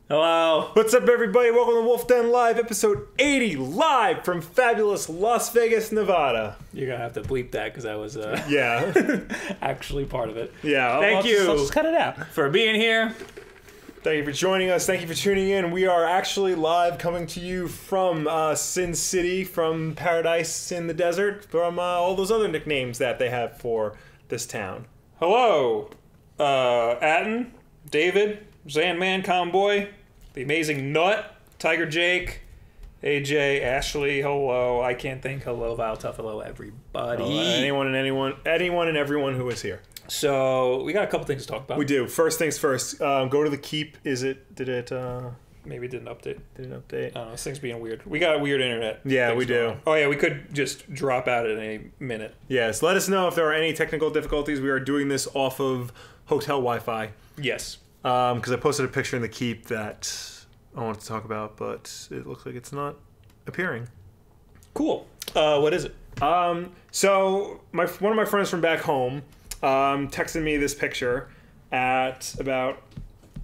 Hello. What's up, everybody? Welcome to Wulff Den Live, episode 80, live from fabulous Las Vegas, Nevada. You're gonna have to bleep that because I was Yeah. actually part of it. Yeah. Thank you. I'll just cut it out. For being here. Thank you for joining us. Thank you for tuning in. We are actually live coming to you from Sin City, from Paradise in the Desert, from all those other nicknames that they have for this town. Hello, Atten, David, Zanman Comboy, the Amazing Nut, Tiger Jake, AJ, Ashley, hello. I can't think. Hello, Val Tough, hello, everybody. Anyone and everyone who is here. So we got a couple things to talk about. We do. First things first. Go to the Keep. Did it? Maybe it didn't update. Did it update? I don't know. This thing's being weird. We got a weird internet. Yeah, we do. Oh yeah, we could just drop out at any minute. Yes. Let us know if there are any technical difficulties. We are doing this off of hotel Wi-Fi. Yes. Because I posted a picture in the Keep that I wanted to talk about, but it looks like it's not appearing. Cool. What is it? So one of my friends from back home texted me this picture at about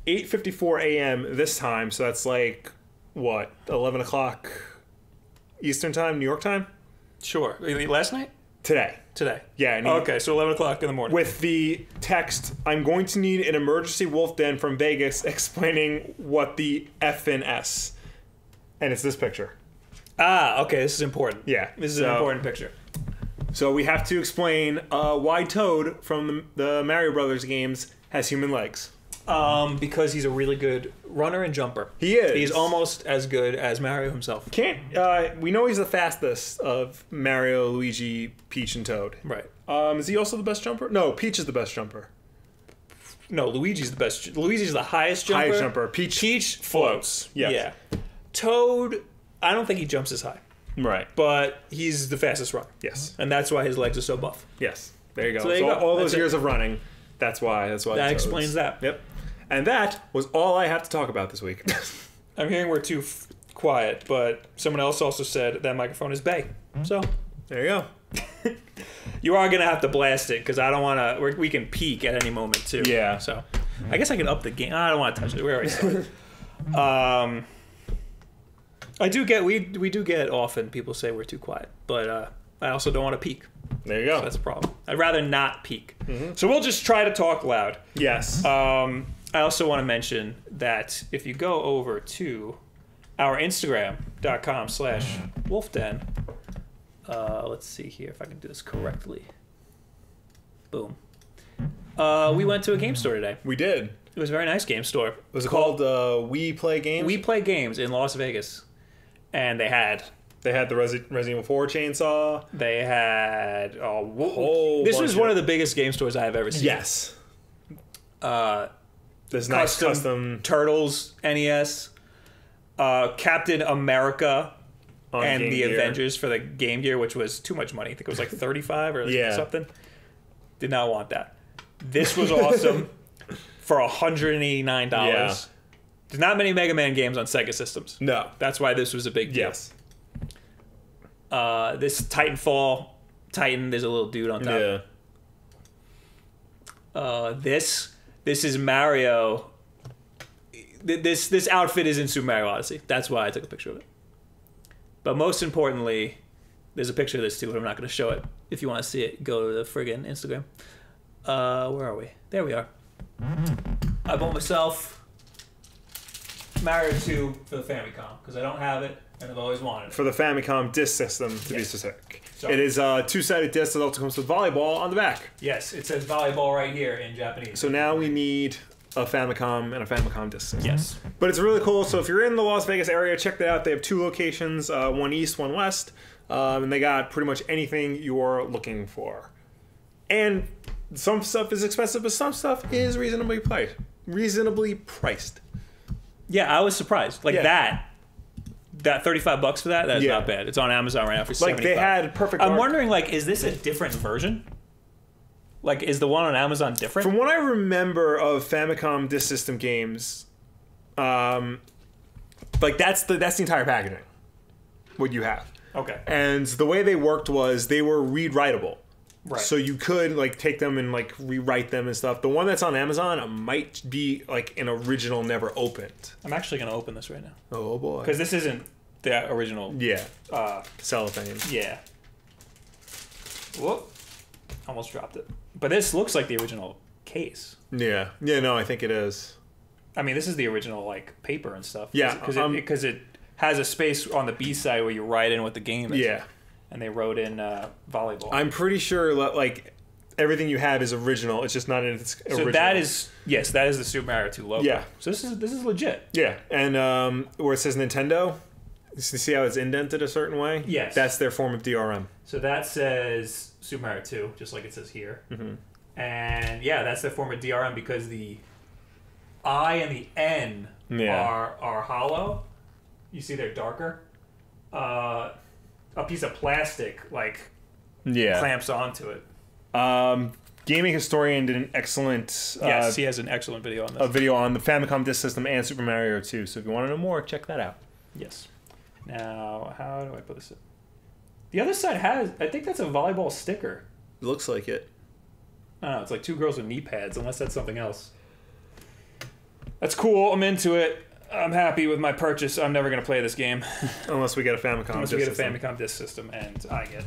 8:54 a.m. this time. So that's like, what, 11 o'clock Eastern time, New York time? Sure. Last night? Today. Yeah. And Okay, so 11 o'clock in the morning. with the text, I'm going to need an emergency Wulff Den from Vegas explaining what the effin' S. And it's this picture. Ah, okay, this is important. Yeah. This is an important picture. So we have to explain why Toad from the Mario Brothers games has human legs. Because he's a really good runner and jumper. He is. He's almost as good as Mario himself. We know he's the fastest of Mario, Luigi, Peach, and Toad. Right. Is he also the best jumper? No, Peach is the best jumper. No, Luigi's the best. Luigi's the highest jumper. Highest jumper. Peach floats. Yes. Yeah. Toad, I don't think he jumps as high, Right. but he's the fastest runner. Yes. And that's why his legs are so buff. Yes. There you go. So there you go. All That's those it. years of running. That's why. That explains that. Yep. And that was all I have to talk about this week. I'm hearing we're too quiet, but someone else also said that microphone is bae. So There you go. you are gonna have to blast it because I don't want to. We can peak at any moment too. Yeah. So I guess I can up the game. I don't want to touch it. We already started. I do get we do get often people say we're too quiet, but I also don't want to peak. There you go. So that's a problem. I'd rather not peak. So we'll just try to talk loud. Yes. I also want to mention that if you go over to our Instagram.com/WulffDen, let's see here if I can do this correctly. Boom. We went to a game store today. We did. It was a very nice game store. Was it called We Play Games? We Play Games in Las Vegas. And they had the Resident Evil 4 chainsaw. They had a whole This bunch was one of the biggest game stores I have ever seen. Yes. There's nice custom Turtles NES, Captain America, and Game the Gear. Avengers for the Game Gear, which was too much money. I think it was like 35 or Yeah. something. Did not want that. This was awesome for $189. Yeah. There's not many Mega Man games on Sega systems. No. That's why this was a big deal. Yes. This Titanfall, Titan, there's a little dude on top. Yeah. This is Mario. This outfit is in Super Mario Odyssey. That's why I took a picture of it. But most importantly, there's a picture of this too, but I'm not going to show it. If you want to see it, go to the friggin' Instagram. Where are we? There we are. I bought myself Mario 2 for the Famicom because I don't have it and I've always wanted it. For the Famicom disc system, to be specific. So- It is a two-sided disc that also comes with volleyball on the back. Yes, it says volleyball right here in Japanese. So now we need a Famicom and a Famicom disc system. Yes. But it's really cool. So if you're in the Las Vegas area, check that out. They have two locations, one east, one west. And they got pretty much anything you're looking for. And some stuff is expensive, but some stuff is reasonably priced. Yeah, I was surprised. Like Yeah. that $35 for that is Yeah. not bad. It's on Amazon right now for $75. Like they had Perfect I'm Dark. wondering, like, is this a different version? Like, is the one on Amazon different? From what I remember of Famicom Disk System games, like that's the entire packaging. What you have. Okay. And the way they worked was they were read-writable. Right. So you could like take them and like rewrite them and stuff. The one that's on Amazon might be like an original never opened. I'm actually going to open this right now. Oh boy. Because this isn't the original. Yeah. Cellophane. Yeah. Whoop. Almost dropped it. But this looks like the original case. Yeah. Yeah, no, I think it is. I mean, this is the original like paper and stuff. Yeah. Because it has a space on the B side where you write in what the game is. Yeah. And they wrote in volleyball. I'm pretty sure like everything you have is original. It's just not in its original. So that is that is the Super Mario 2 logo. Yeah. So this is legit. Yeah. And where it says Nintendo, you see how it's indented a certain way? Yes. That's their form of DRM. So that says Super Mario 2, just like it says here. Mm-hmm. And yeah, that's their form of DRM because the I and the N are hollow. You see they're darker. A piece of plastic clamps onto it. Gaming Historian did an excellent yes, he has an excellent video on this. A video on the Famicom Disk System and Super Mario 2. So if you want to know more, check that out. Yes. Now, how do I put this in? The other side has, I think that's a volleyball sticker. It looks like it. I don't know, it's like two girls with knee pads, unless that's something else. That's cool. I'm into it. I'm happy with my purchase. I'm never going to play this game. Unless we get a Famicom Disk System and I get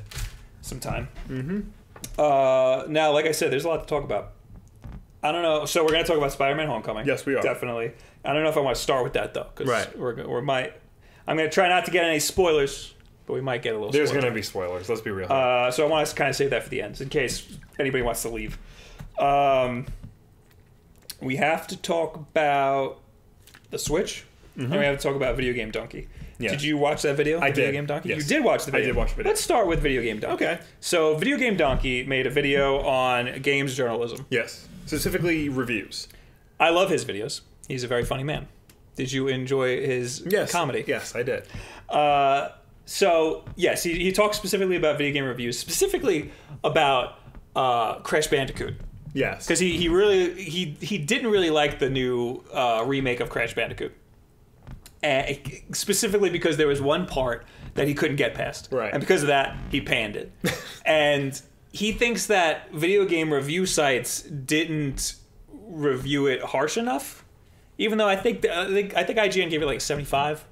some time. Mm-hmm. Now, like I said, there's a lot to talk about. I don't know. So we're going to talk about Spider-Man Homecoming. Yes, we are. Definitely. I don't know if I want to start with that, though. Cause right. I'm going to try not to get any spoilers, but we might get a little There's going to be spoilers. Let's be real. So I want to kind of save that for the end, in case anybody wants to leave. We have to talk about the Switch, and we have to talk about Videogamedunky. Yeah. Did you watch that video? I did. Videogamedunky? Yes. You did watch the video? I did watch the video. Let's start with Videogamedunky. Okay. So Videogamedunky made a video on games journalism. Yes. Specifically reviews. I love his videos. He's a very funny man. Did you enjoy his comedy? Yes, I did. So, yes, he talks specifically about video game reviews, specifically about Crash Bandicoot. Yes. Because he didn't really like the new remake of Crash Bandicoot. Specifically because there was one part that he couldn't get past. Right. And because of that, he panned it. And he thinks that video game review sites didn't review it harsh enough. Even though I think IGN gave it like 75,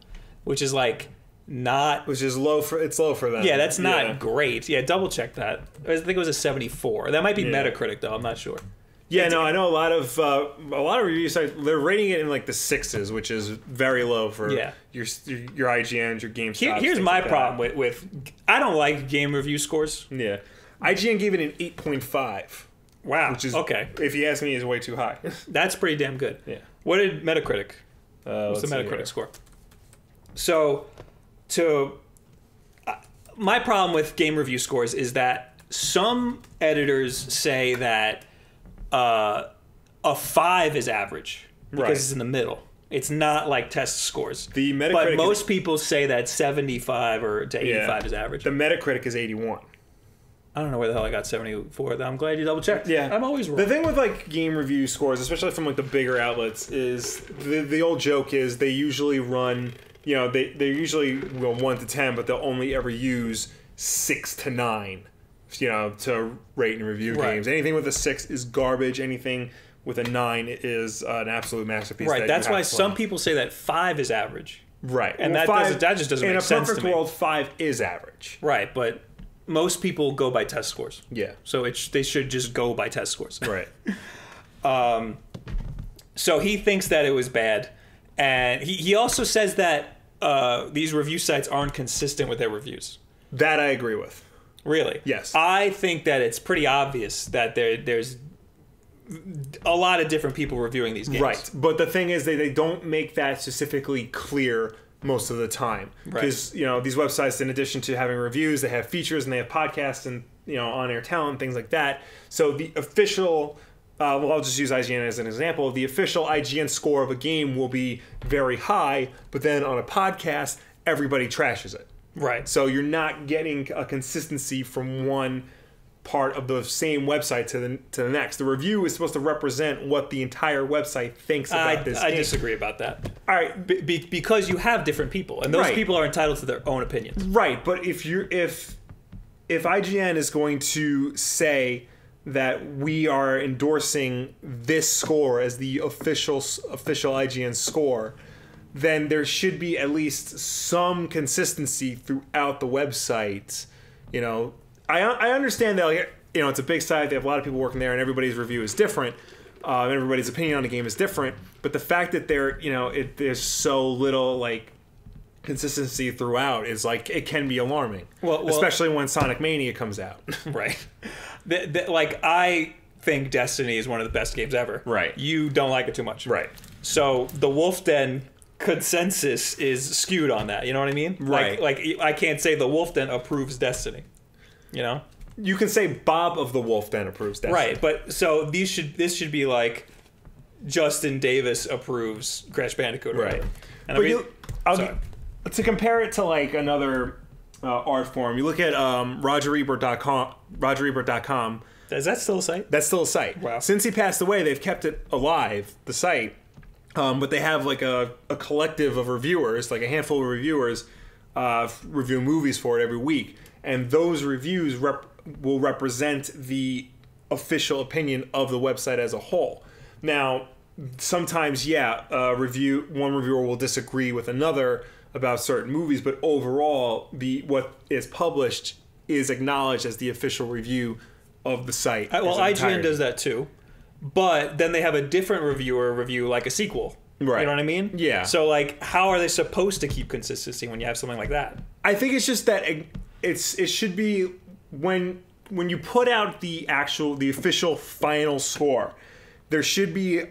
which is like not... Which is low for them. Yeah, that's not great. Yeah, double check that. I think it was a 74. That might be Metacritic though, I'm not sure. Yeah, no, I know a lot of review sites, they're rating it in like the 6s, which is very low for your IGNs, your GameStops. Here's my problem with I don't like game review scores. Yeah. IGN gave it an 8.5. Wow. Which is, okay. If you ask me, is way too high. That's pretty damn good. Yeah. What did Metacritic? What's the Metacritic score? So, my problem with game review scores is that some editors say that a 5 is average because it's in the middle. It's not like test scores. The Metacritic, but most people say that 75 or to 85 is average. The Metacritic is 81. I don't know where the hell I got 74. I'm glad you double checked. Yeah, I'm always wrong. The thing with like game review scores, especially from like the bigger outlets, is the old joke is they usually run. You know, they usually 1 to 10, but they'll only ever use 6 to 9. You know, to rate and review games. Anything with a 6 is garbage. Anything with a 9 is an absolute masterpiece. Right. That's why some people say that 5 is average. Right. And that just doesn't make sense to me. In a perfect world, 5 is average. Right, but most people go by test scores. Yeah. So they should just go by test scores. Right. So he thinks that it was bad, and he also says that these review sites aren't consistent with their reviews. That I agree with. Really? Yes. I think that it's pretty obvious that there's a lot of different people reviewing these games. Right. But the thing is, they don't make that specifically clear most of the time. Because, you know, these websites, in addition to having reviews, they have features and they have podcasts and, you know, on-air talent, things like that. So the official... I'll just use IGN as an example. The official IGN score of a game will be very high, but then on a podcast, everybody trashes it. Right. So you're not getting a consistency from one part of the same website to the next. The review is supposed to represent what the entire website thinks about this game. I disagree about that. All right. Because you have different people, and those people are entitled to their own opinions. Right, but if IGN is going to say that we are endorsing this score as the official IGN score, then there should be at least some consistency throughout the website. You know, I understand that, like, you know, it's a big site. They have a lot of people working there, and everybody's review is different. Everybody's opinion on the game is different. But the fact that there's so little like consistency throughout is like, it can be alarming. Well, especially when Sonic Mania comes out. Right. Like, I think Destiny is one of the best games ever. Right. You don't like it too much. Right. So the Wulff Den consensus is skewed on that. You know what I mean? Right. Like I can't say the Wulff Den approves Destiny. You know? You can say Bob of the Wulff Den approves Destiny. Right. But so this should be like Justin Davis approves Crash Bandicoot. Or right. And to compare it to like another art form, you look at RogerEbert.com. Is that still a site? That's still a site. Wow. Since he passed away, they've kept it alive, the site. But they have like a collective of reviewers, like a handful of reviewers, review movies for it every week. And those reviews will represent the official opinion of the website as a whole. Now, sometimes, one reviewer will disagree with another about certain movies, but overall, what is published is acknowledged as the official review of the site. Well, IGN does that too, but then they have a different reviewer review like a sequel. Right. You know what I mean? Yeah. So, like, how are they supposed to keep consistency when you have something like that? I think it's just that it should be when you put out the official final score, there should be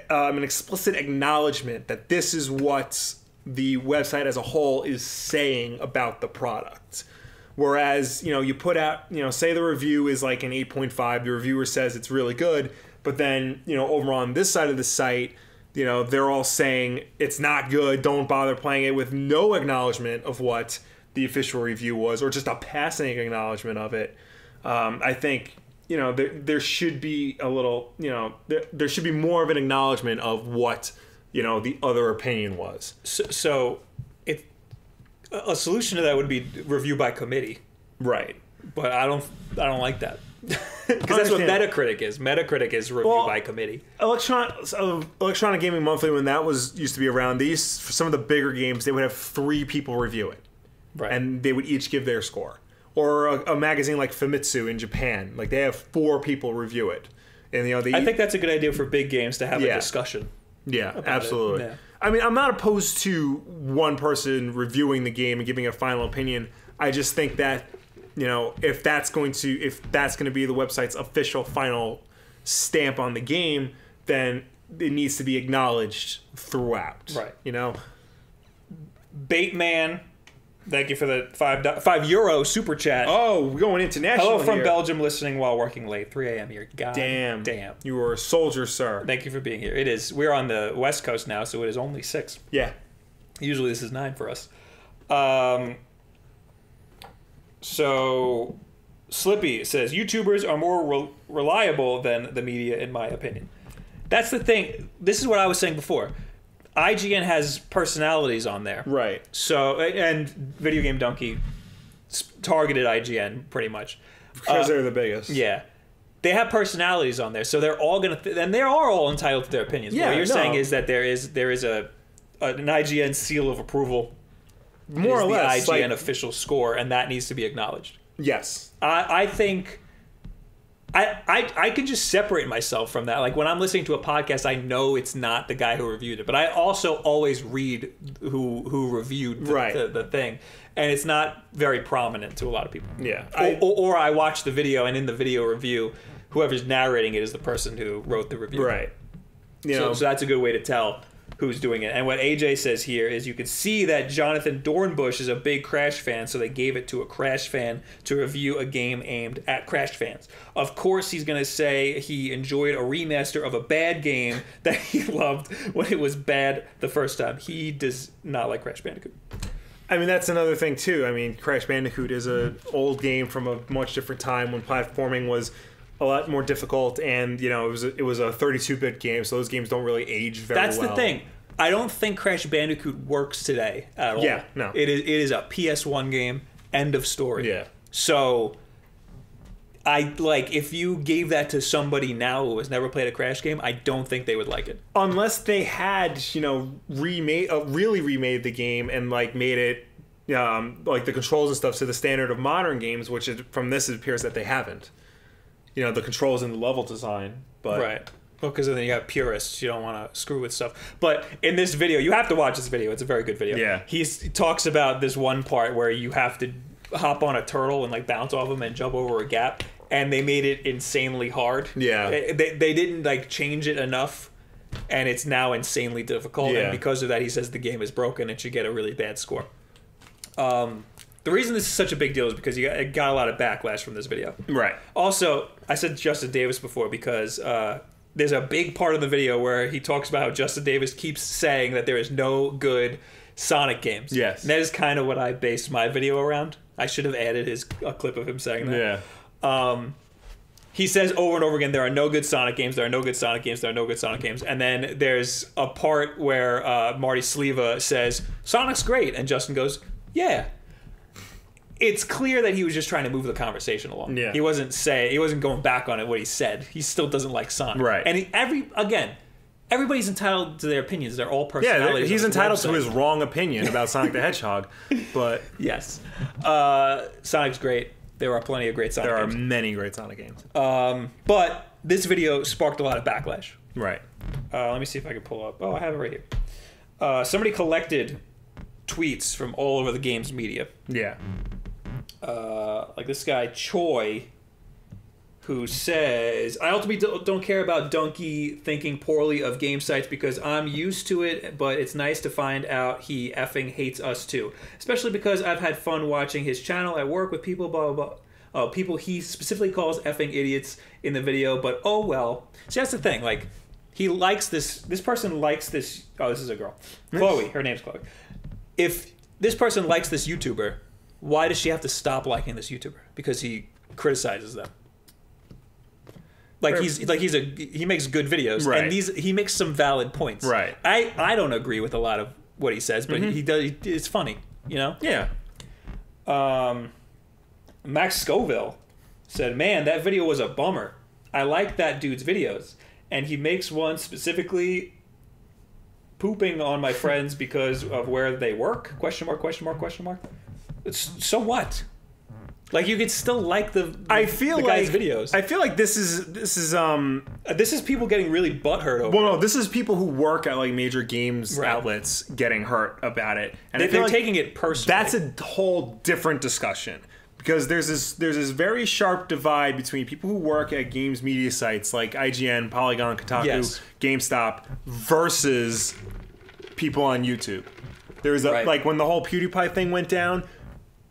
an explicit acknowledgement that this is what the website as a whole is saying about the product. Whereas, you know, you put out, you know, say the review is like an 8.5, the reviewer says it's really good, but then, you know, over on this side of the site, you know, they're all saying it's not good, don't bother playing it, with no acknowledgement of what the official review was, or just a passing acknowledgement of it. I think, you know, there should be a little, you know, there should be more of an acknowledgement of what, you know, the other opinion was. So if a solution to that would be review by committee. Right. But I don't like that. Because that's what Metacritic is. Metacritic is review by committee. Electronic Gaming Monthly, when that used to be around, for some of the bigger games, they would have 3 people review it. Right. And they would each give their score. Or a magazine like Famitsu in Japan, like they have 4 people review it. And, you know, I think that's a good idea for big games to have a discussion. Yeah, absolutely. Yeah. I mean, I'm not opposed to one person reviewing the game and giving a final opinion. I just think that, you know, if that's going to be the website's official final stamp on the game, then it needs to be acknowledged throughout. Right. You know? Bateman, thank you for the €5 super chat. Oh, we're going international. Hello from here. Belgium, listening while working late. 3 a.m. here. God damn. You were a soldier, sir. Thank you for being here. It is. We're on the West Coast now, so it is only 6. Yeah. Usually this is 9 for us. So Slippy says, YouTubers are more reliable than the media, in my opinion. That's the thing. This is what I was saying before. IGN has personalities on there. Right. So, and Videogamedunky targeted IGN pretty much. Because they're the biggest. Yeah. They have personalities on there, so they're all going to... and they are all entitled to their opinions. Yeah, what you're saying is that there is an IGN seal of approval. More or less. The IGN official score, and that needs to be acknowledged. Yes. I think... I can just separate myself from that. Like, when I'm listening to a podcast, I know it's not the guy who reviewed it, but I also always read who reviewed the thing, and it's not very prominent to a lot of people. Yeah. Or I watch the video, and in the video review, whoever's narrating it is the person who wrote the review. Right. So that's a good way to tell who's doing it. And what AJ says here is you can see that Jonathan Dornbush is a big Crash fan, so they gave it to a Crash fan to review a game aimed at Crash fans. Of course, he's going to say he enjoyed a remaster of a bad game that he loved when it was bad the first time. He does not like Crash Bandicoot. I mean, that's another thing, too. I mean, Crash Bandicoot is an old game from a much different time when platforming was a lot more difficult, and, you know, it was a 32-bit game, so those games don't really age very well. That's the thing. I don't think Crash Bandicoot works today at all. Yeah, no. It is a PS1 game, end of story. Yeah. So if you gave that to somebody now who has never played a Crash game, I don't think they would like it. Unless they had, really remade the game and like made it like the controls and stuff to the standard of modern games, which from this it appears that they haven't. The controls and the level design, but right. Well, because then you have purists. You don't want to screw with stuff. But in this video, you have to watch this video. It's a very good video. Yeah. He talks about this one part where you have to hop on a turtle and like bounce off him and jump over a gap, and they made it insanely hard. Yeah. They didn't like change it enough, and it's now insanely difficult. Yeah. And because of that, he says the game is broken and should get a really bad score. The reason this is such a big deal is because it got a lot of backlash from this video. Right. Also, I said Justin Davis before because there's a big part of the video where he talks about how Justin Davis keeps saying that there is no good Sonic games. Yes. And that is kind of what I based my video around. I should have added a clip of him saying that. Yeah. He says over and over again, there are no good Sonic games, there are no good Sonic games, there are no good Sonic games. And then there's a part where Marty Sleva says, Sonic's great. And Justin goes, yeah. It's clear that he was just trying to move the conversation along. Yeah. He wasn't going back on it what he said. He still doesn't like Sonic. Right. And everybody's entitled to their opinions. They're all personalities. Yeah, he's entitled to his wrong opinion about Sonic the Hedgehog. But yes. Sonic's great. There are plenty of great Sonic games. There are many great Sonic games. But this video sparked a lot of backlash. Right. Let me see if I can pull up. Oh, I have it right here. Somebody collected tweets from all over the games media. Yeah. Like this guy Choi, who says, I ultimately don't care about Dunky thinking poorly of game sites because I'm used to it, but it's nice to find out he effing hates us too. Especially because I've had fun watching his channel at work with people, blah, blah, blah. People he specifically calls effing idiots in the video, but oh well. See, that's the thing. Like, he likes this person likes this. Oh, this is a girl. Chloe. Her name's Chloe. If this person likes this YouTuber, why does she have to stop liking this YouTuber? Because he criticizes them. He makes good videos, right. And he makes some valid points. Right. I don't agree with a lot of what he says, but he does. It's funny, Yeah. Max Scoville said, "Man, that video was a bummer. I like that dude's videos, and he makes one specifically pooping on my friends because of where they work? Question mark? Question mark? Question mark? So what? Like, you could still like the guy's videos. I feel like this is people getting really butthurt over. Well, no, this is people who work at like major games outlets getting hurt about it, and they're taking it personally. That's a whole different discussion because there's this very sharp divide between people who work at games media sites like IGN, Polygon, Kotaku, GameStop versus people on YouTube. There was like when the whole PewDiePie thing went down.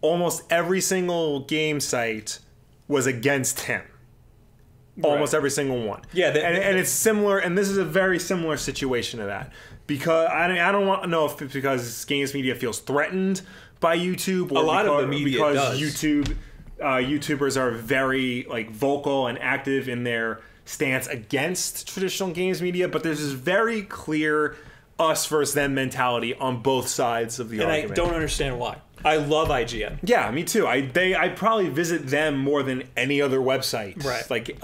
Almost every single game site was against him. Almost every single one. Yeah, and it's similar, and this is a very similar situation to that. Because I don't want to know if it's because games media feels threatened by YouTube, or a lot of the media because does. YouTubers are very like vocal and active in their stance against traditional games media. But there's this very clear us versus them mentality on both sides of the argument. And I don't understand why. I love IGN. Yeah, me too. I probably visit them more than any other website. Right. Like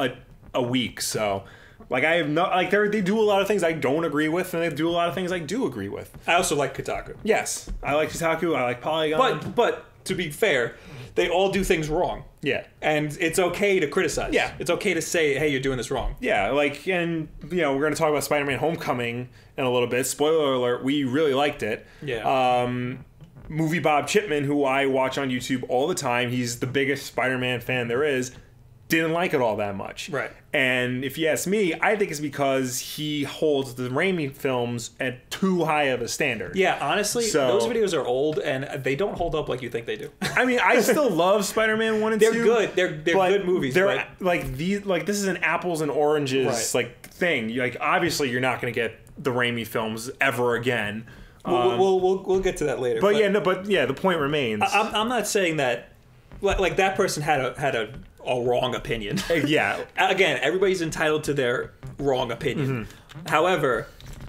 a week. So, like, I have no like they do a lot of things I don't agree with, and they do a lot of things I do agree with. I also like Kotaku. Yes, I like Kotaku. I like Polygon. But to be fair, they all do things wrong. Yeah. And it's okay to criticize. Yeah. It's okay to say, hey, you're doing this wrong. Yeah, like, and we're going to talk about Spider-Man Homecoming in a little bit. Spoiler alert, we really liked it. Yeah. Movie Bob Chipman, who I watch on YouTube all the time, he's the biggest Spider-Man fan there is, didn't like it all that much. Right. And if you ask me, I think it's because he holds the Raimi films at too high of a standard. Yeah, honestly, those videos are old, and they don't hold up like you think they do. I mean, I still love Spider-Man 1 and 2. They're good. They're good movies. They're like this is an apples and oranges like thing. Like, obviously, you're not going to get the Raimi films ever again. We'll get to that later. But the point remains. I'm not saying that like that person had a wrong opinion. Yeah. Again, everybody's entitled to their wrong opinion. Mm-hmm. However,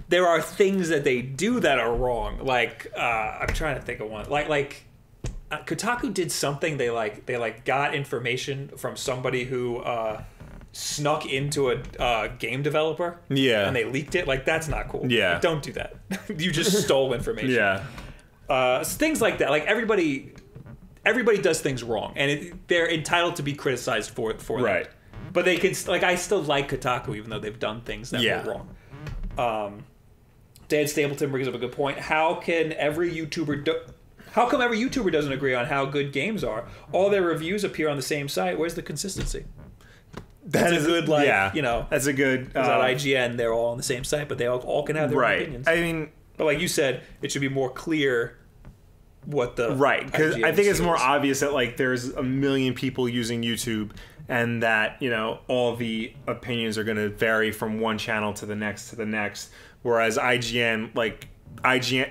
there are things that they do that are wrong. Like I'm trying to think of one. Like Kotaku did something. They got information from somebody who snuck into a game developer. Yeah. And they leaked it. Like, that's not cool. Yeah. Like, don't do that. You just stole information. Yeah. Things like that. Like, everybody does things wrong, and they're entitled to be criticized for Right. that. But they can, like, I still like Kotaku even though they've done things that were wrong. Dan Stapleton brings up a good point. How come every YouTuber doesn't agree on how good games are? All their reviews appear on the same site. Where's the consistency? That's a good, you know. That's a good. At IGN, they're all on the same site, but they all can have their own opinions. I mean, but like you said, it should be more clear what the because I think it's more is. obvious that like there's a million people using YouTube, and that, you know, all the opinions are going to vary from one channel to the next. Whereas IGN,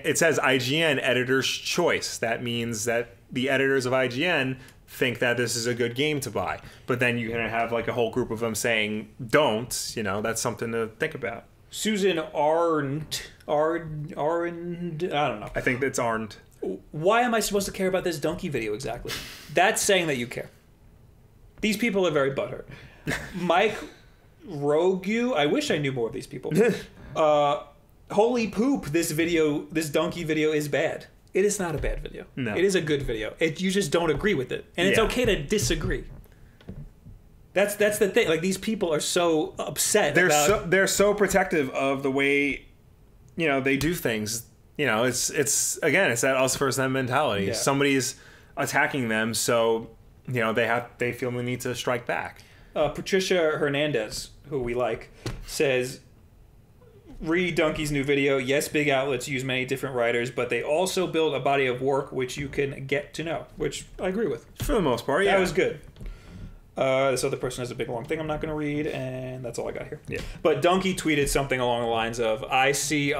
it says IGN editor's choice. That means that the editors of IGN think that this is a good game to buy. But then you're going to have like a whole group of them saying don't. You know, that's something to think about. Susan Arndt, I don't know. I think it's Arndt. Why am I supposed to care about this Dunky video exactly? That's saying that you care. These people are very butthurt. Mike Rogu, I wish I knew more of these people. Holy poop, this Dunky video is bad. It is not a bad video. No. It is a good video. You just don't agree with it. And it's okay to disagree. That's the thing. Like, these people are so upset. They're so protective of the way, you know, they do things. You know, it's that us versus them mentality. Yeah. Somebody's attacking them, so, you know, they feel the need to strike back. Patricia Hernandez, who we like, says, read Dunky's new video. Yes, big outlets use many different writers, but they also build a body of work which you can get to know, which I agree with. For the most part, yeah. That was good. This other person has a big long thing I'm not going to read, and that's all I got here. Yeah. But Dunky tweeted something along the lines of, I see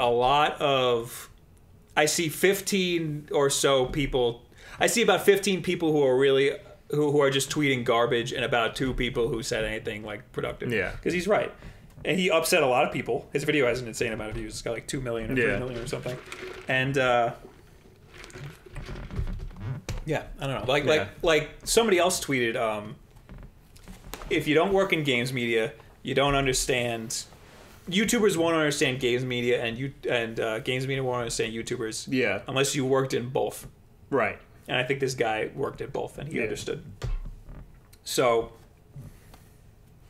15 or so people. I see about 15 people who are really who are just tweeting garbage, and about 2 people who said anything like productive. Yeah. Because he's right. And he upset a lot of people. His video has an insane amount of views. It's got like 2 million or 3 million or something. And yeah, I don't know. Like somebody else tweeted, if you don't work in games media, you don't understand. YouTubers won't understand games media, and games media won't understand YouTubers. Yeah. Unless you worked in both. Right. And I think this guy worked in both, and he understood. So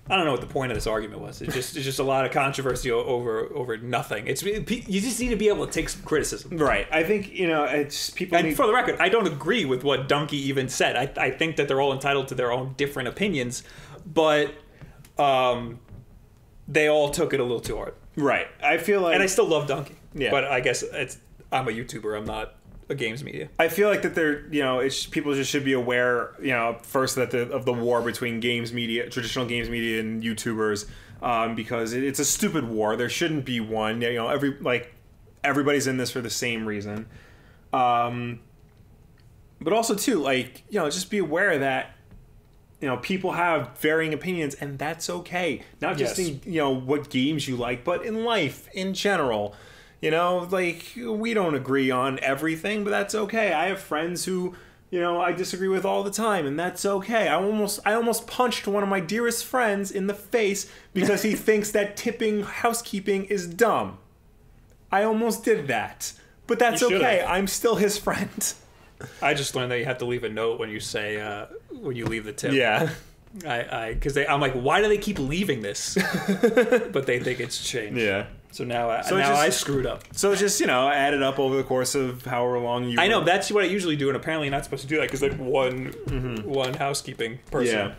I don't know what the point of this argument was. It's just a lot of controversy over nothing. You just need to be able to take some criticism. Right. I think, you know, it's people. And for the record, I don't agree with what Dunky even said. I think that they're all entitled to their own different opinions, but they all took it a little too hard. Right. I feel like, and I still love Dunky. Yeah. But I guess I'm a YouTuber. I'm not a games media. I feel like that they're, you know, people just should be aware, you know, first that of the war between games media, traditional games media, and YouTubers, because it's a stupid war. There shouldn't be one. You know, everybody's in this for the same reason. But also too, like, you know, just be aware that, you know, people have varying opinions, and that's okay. Not just in, you know, what games you like, but in life in general. You know, like, we don't agree on everything, but that's okay. I have friends who, you know, I disagree with all the time, and that's okay. I almost punched one of my dearest friends in the face because he thinks that tipping housekeeping is dumb. I almost did that. But that's okay. I'm still his friend. I just learned that you have to leave a note when you say, when you leave the tip. Yeah. I'm like, why do they keep leaving this? But they think it's changed. Yeah. So now I screwed up. So just, you know, add it up over the course of however long you. I know that's what I usually do, and apparently you're not supposed to do that because like one housekeeping person. Yeah.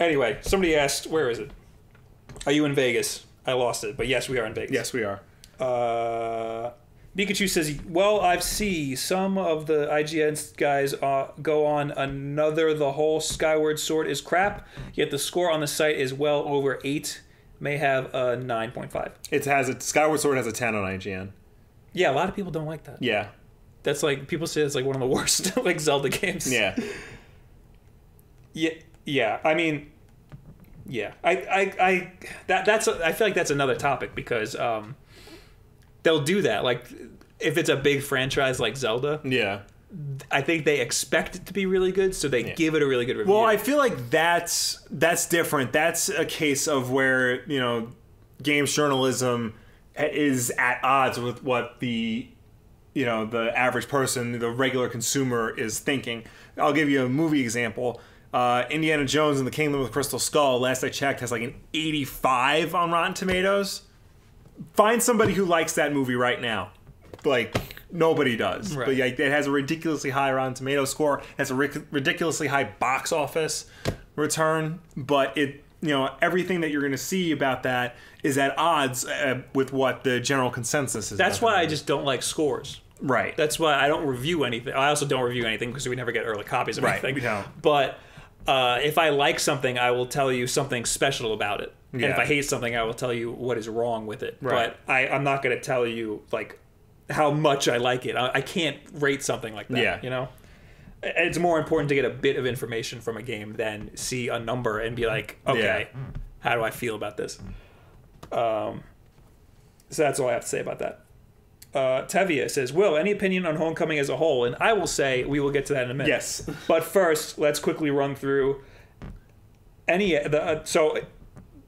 Anyway, somebody asked, where is it? Are you in Vegas? I lost it, but yes, we are in Vegas. Yes, we are. Pikachu says, well, I've seen some of the IGN guys go on another The Whole Skyward Sword is crap, yet the score on the site is well over 8. May have a 9.5. Skyward Sword has a 10 on IGN. Yeah, a lot of people don't like that. Yeah. That's like, people say it's like one of the worst like Zelda games. Yeah. Yeah. I mean, yeah. I feel like that's another topic because they'll do that. Like, if it's a big franchise like Zelda, yeah, I think they expect it to be really good, so they give it a really good review. Well, I feel like that's different. That's a case of where, games journalism is at odds with what the average person, the regular consumer, is thinking. I'll give you a movie example. Indiana Jones and the Kingdom of the Crystal Skull, last I checked, has like an 85 on Rotten Tomatoes. Find somebody who likes that movie right now. Like, nobody does. Right. But yeah, it has a ridiculously high Rotten Tomatoes score. It has a ridiculously high box office return. But everything that you're going to see about that is at odds with what the general consensus is. That's why I just don't like scores. Right. That's why I don't review anything. I also don't review anything because we never get early copies of anything. We don't. But if I like something, I will tell you something special about it. Yeah. And if I hate something, I will tell you what is wrong with it. Right. But I'm not going to tell you like how much I like it. I can't rate something like that. Yeah. It's more important to get a bit of information from a game than see a number and be like, okay, how do I feel about this? So that's all I have to say about that. Tevia says, Will, any opinion on Homecoming as a whole? And I will say we will get to that in a minute. Yes. But first, let's quickly run through so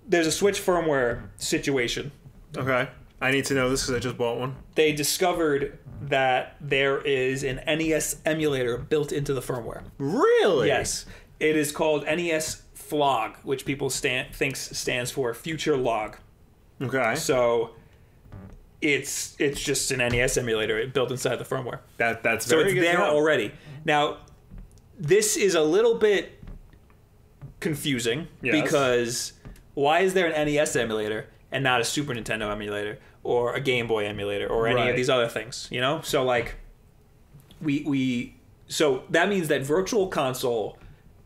there's a Switch firmware situation. Okay. I need to know this because I just bought one. They discovered that there is an NES emulator built into the firmware. Really? Yes. It is called NES Flog, which people thinks stands for Future Log. Okay. So it's just an NES emulator built inside the firmware. That's so very it's good there already. Now, this is a little bit confusing because why is there an NES emulator and not a Super Nintendo emulator or a Game Boy emulator or any of these other things? So like so that means that Virtual Console,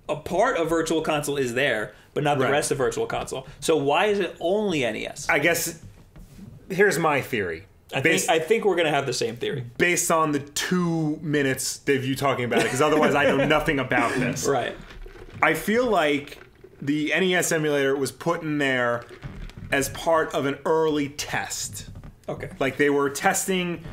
a part of Virtual Console is there, but not the rest of Virtual Console. So why is it only NES? I guess here's my theory. I think we're going to have the same theory. Based on the 2 minutes of you talking about it, because otherwise I know nothing about this. Right. I feel like the NES emulator was put in there as part of an early test. Okay. Like they were testing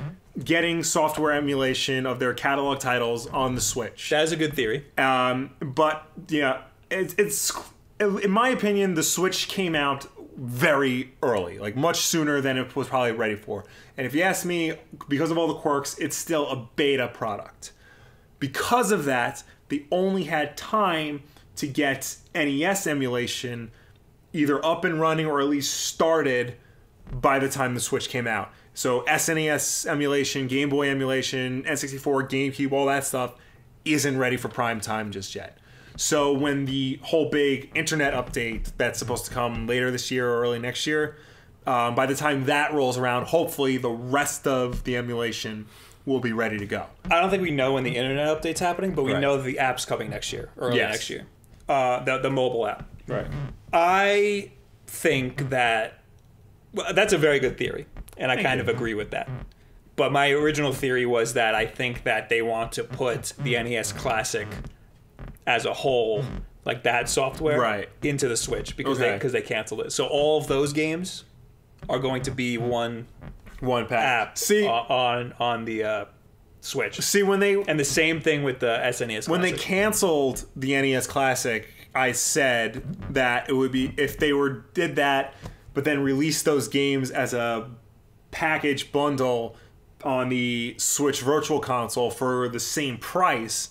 getting software emulation of their catalog titles on the Switch. That is a good theory. But yeah, it's in my opinion, the Switch came out very early, like much sooner than it was probably ready for. And if you ask me, because of all the quirks, it's still a beta product. Because of that, they only had time to get NES emulation either up and running or at least started by the time the Switch came out. So SNES emulation, Game Boy emulation, N64, GameCube, all that stuff isn't ready for prime time just yet. So when the whole big internet update that's supposed to come later this year or early next year, by the time that rolls around, hopefully the rest of the emulation will be ready to go. I don't think we know when the internet update's happening, but we know that the app's coming next year, early next year. The mobile app. Right. I think that that's a very good theory, and I kind of agree with that. But my original theory was that I think that they want to put the NES Classic as a whole, like that software, into the Switch because they canceled it. So all of those games are going to be one pack. App on the Switch. See, when they and the same thing with the SNES Classic. When they canceled the NES Classic, I said that it would be if they did that, but then released those games as a package bundle on the Switch Virtual Console for the same price,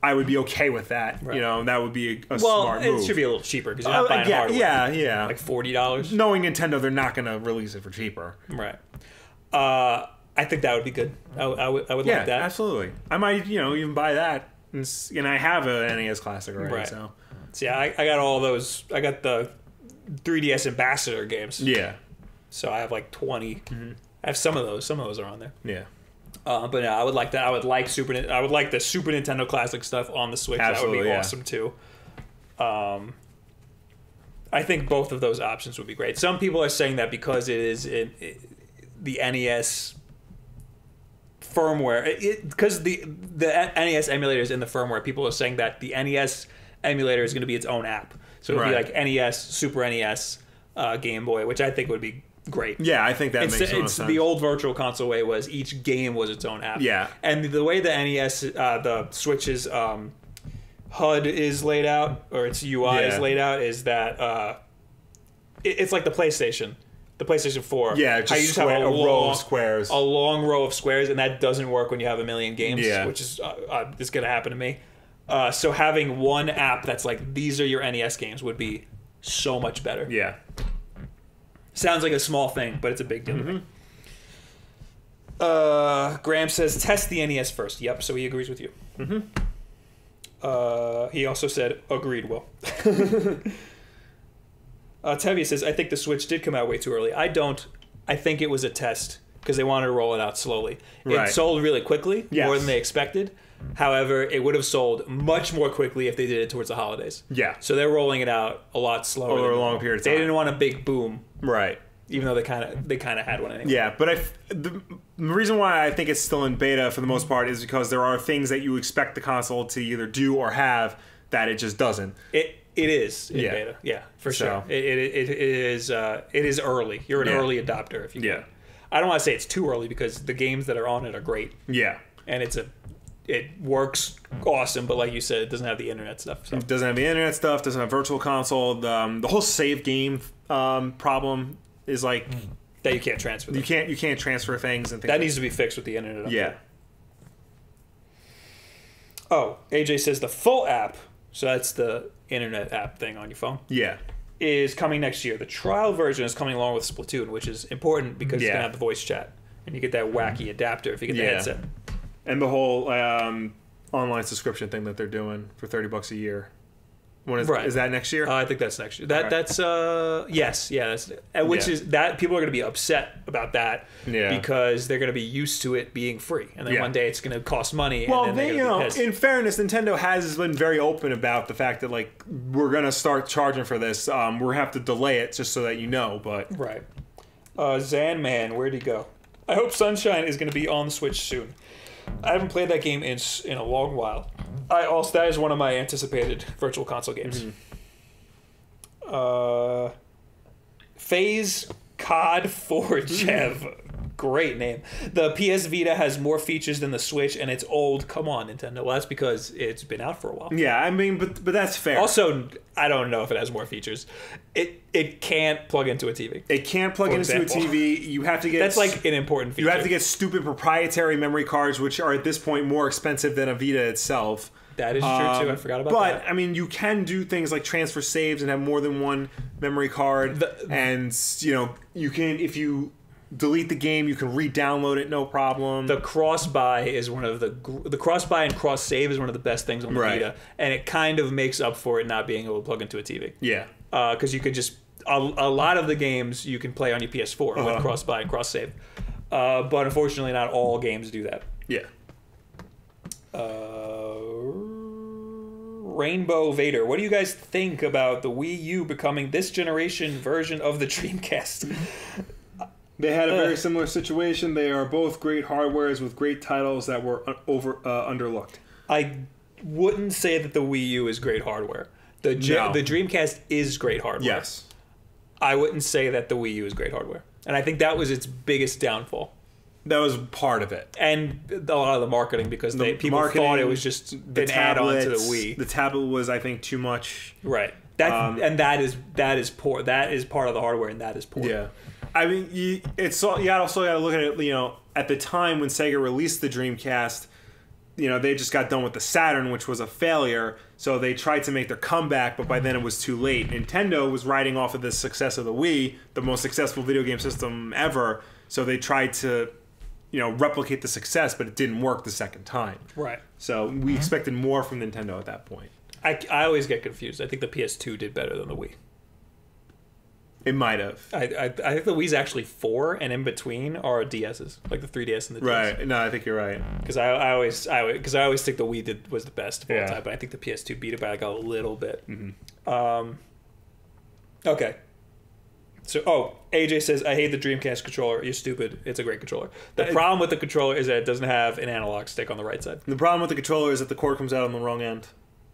I would be okay with that. Right. That would be a smart move. It should be a little cheaper because you're not buying hardware. Yeah. Like $40. Knowing Nintendo, they're not going to release it for cheaper. Right. I think that would be good. I would like that. Yeah, absolutely. I might, even buy that. And I have a NES Classic already, right. So yeah, I got all those. I got the 3DS Ambassador games. Yeah. So I have like 20. Mm-hmm. I have some of those. Some of those are on there. Yeah. But no, I would like that. I would like the Super Nintendo Classic stuff on the Switch. Absolutely, that would be awesome too. I think both of those options would be great. Some people are saying that because it is the NES firmware, because the NES emulator is in the firmware. People are saying that the NES emulator is going to be its own app. So it would be like NES, Super NES, Game Boy, which I think would be great. Yeah, I think that makes sense. The old Virtual Console way was each game was its own app. Yeah. And the way the NES, the Switch's HUD is laid out, or its UI is laid out, is that it's like the PlayStation. The PlayStation 4. Yeah, just have a row of squares. A long row of squares, and that doesn't work when you have a million games, yeah. which is going to happen to me. So having one app that's like, these are your NES games would be so much better. Yeah. Sounds like a small thing, but it's a big deal to me. Graham says, test the NES first. Yep, so he agrees with you. He also said, agreed, Will. Tevye says, I think the Switch did come out way too early. I don't. I think it was a test because they wanted to roll it out slowly. It sold really quickly, more than they expected. However, it would have sold much more quickly if they did it towards the holidays. Yeah. So they're rolling it out a lot slower. Over a long period of time. They didn't want a big boom. Right. Even though they kind of had one anyway. Yeah, but the reason why I think it's still in beta for the most part is because there are things that you expect the console to either do or have that it just doesn't. It is in beta, yeah, for sure. It is early. You're an early adopter if you can. I don't want to say it's too early because the games that are on it are great. Yeah, and it works awesome, but like you said, it doesn't have the internet stuff. So. It doesn't have the internet stuff. Doesn't have Virtual Console. The whole save game problem is like that you can't transfer. You can't transfer things and things. That needs to be fixed with the internet. Yeah. Oh, AJ says the full app. So that's the internet app thing on your phone. Yeah. Is coming next year. The trial version is coming along with Splatoon, which is important because it's going to have the voice chat. And you get that wacky adapter if you get the headset. And the whole online subscription thing that they're doing for $30 a year. When is that next year? I think that's next year. That's yes, yeah. Which is that people are going to be upset about that because they're going to be used to it being free, and then one day it's going to cost money. Well, and then in fairness, Nintendo has been very open about the fact that like we're going to start charging for this. We're going to have to delay it just so that you know. But Zan Man, where'd he go? I hope Sunshine is going to be on the Switch soon. I haven't played that game in a long while. That is one of my anticipated Virtual Console games. Phase Cod Forgev. Great name. The PS Vita has more features than the Switch, and it's old. Come on, Nintendo. Well, that's because it's been out for a while. Yeah, I mean, but that's fair. Also, I don't know if it has more features. It can't plug into a TV. It can't plug into a TV. You have to get... That's like an important feature. You have to get stupid proprietary memory cards, which are at this point more expensive than a Vita itself. That is true, too. I forgot about that. But, I mean, you can do things like transfer saves and have more than one memory card. And, you can... If you delete the game, you can re-download it, no problem. The cross-buy is one of the cross-buy and cross-save is one of the best things on the Vita, and it kind of makes up for it not being able to plug into a TV. Yeah, because you could just a lot of the games you can play on your PS4 with cross-buy and cross-save, but unfortunately, not all games do that. Yeah. Rainbow Vader, what do you guys think about the Wii U becoming this generation version of the Dreamcast? They had a very similar situation. They are both great hardwares with great titles that were underlooked. I wouldn't say that the Wii U is great hardware. The Dreamcast is great hardware. Yes. I wouldn't say that the Wii U is great hardware. And I think that was its biggest downfall. That was part of it. And a lot of the marketing, because people thought it was just an add-on to the Wii. The tablet was, I think, too much. Right. And that is poor. That is part of the hardware, and that is poor. Yeah. I mean, you also got to look at it. At the time when Sega released the Dreamcast, they just got done with the Saturn, which was a failure. So they tried to make their comeback, but by then it was too late. Nintendo was riding off of the success of the Wii, the most successful video game system ever. So they tried to, replicate the success, but it didn't work the second time. Right. So we expected more from Nintendo at that point. I always get confused. I think the PS2 did better than the Wii. It might have. I think the Wii's actually 4, and in between are DSs, like the 3DS and the DS. Right. No, I think you're right. Because I always think the Wii was the best of all time, but I think the PS2 beat it by like a little bit. Mm-hmm. Okay. So, AJ says, I hate the Dreamcast controller. You're stupid. It's a great controller. The problem with the controller is that it doesn't have an analog stick on the right side. The problem with the controller is that the cord comes out on the wrong end,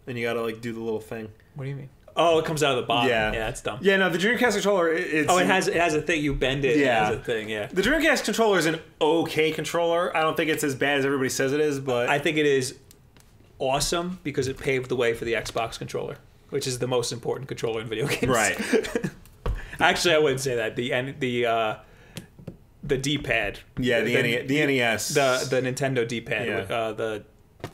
and you gotta do the little thing. What do you mean? Oh, it comes out of the bottom. Yeah, that's dumb. Yeah, no, the Dreamcast controller. It has a thing. You bend it. Yeah, it has a thing. Yeah. The Dreamcast controller is an okay controller. I don't think it's as bad as everybody says it is, but I think it is awesome because it paved the way for the Xbox controller, which is the most important controller in video games. Right. Actually, I wouldn't say that. The D-pad. Yeah, the NES. The Nintendo D-pad. Yeah. The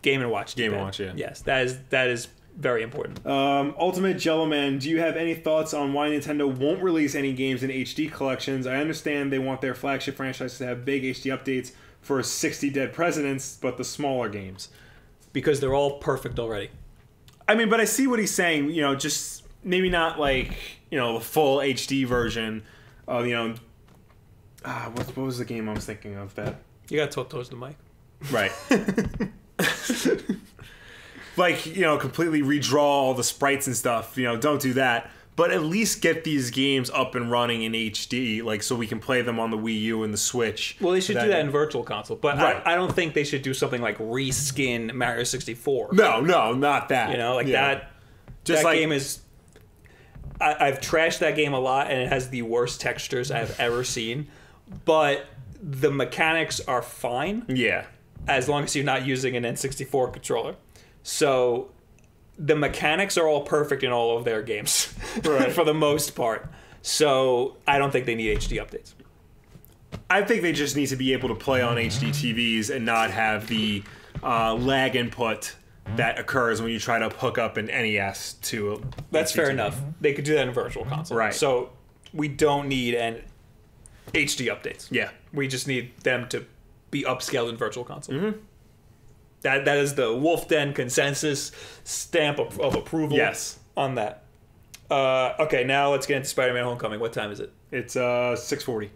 Game & Watch D-pad. Game & Watch, yeah. Yes, that is very important. Ultimate Jelloman, do you have any thoughts on why Nintendo won't release any games in HD collections? I understand they want their flagship franchises to have big HD updates for 60 Dead Presidents, but the smaller games. Because they're all perfect already. I mean, but I see what he's saying, you know, just maybe not like, you know, the full HD version of, you know, what was the game I was thinking of that? You gotta talk towards the mic. Right. Like, you know, completely redraw all the sprites and stuff, you know, don't do that. But at least get these games up and running in HD, like, so we can play them on the Wii U and the Switch. Well, they should do that in Virtual Console, but right. I don't think they should do something like reskin Mario 64. No, not that. You know, like that. Just that game is. I've trashed that game a lot, and it has the worst textures I've ever seen. But the mechanics are fine. Yeah. As long as you're not using an N64 controller. So the mechanics are all perfect in all of their games, right, for the most part. So I don't think they need HD updates. I think they just need to be able to play on HD TVs and not have the lag input that occurs when you try to hook up an NES to a That's HD fair TV. enough. They could do that in Virtual Console. Right. So we don't need an HD updates. Yeah. We just need them to be upscaled in Virtual Console. Mm-hmm. That is the Wulff Den consensus stamp of approval. Yes. On that. Okay, now let's get into Spider-Man Homecoming. What time is it? It's 6:40.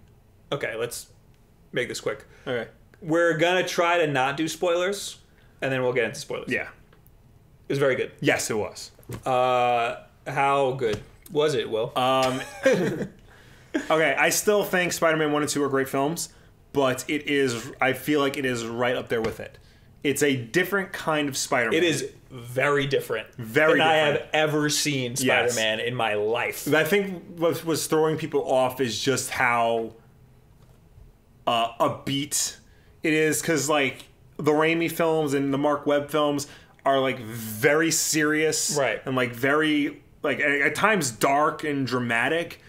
Okay, let's make this quick. Okay. We're gonna try to not do spoilers, and then we'll get into spoilers. Yeah. It was very good. Yes, it was. How good was it, Will? Okay, I still think Spider-Man 1 and 2 are great films, but I feel like it is right up there with it. It's a different kind of Spider-Man. It is very different than I have ever seen Spider-Man in my life. I think what was throwing people off is just how upbeat it is, because like the Raimi films and the Mark Webb films are like very serious, right, and like very like at times dark and dramatic.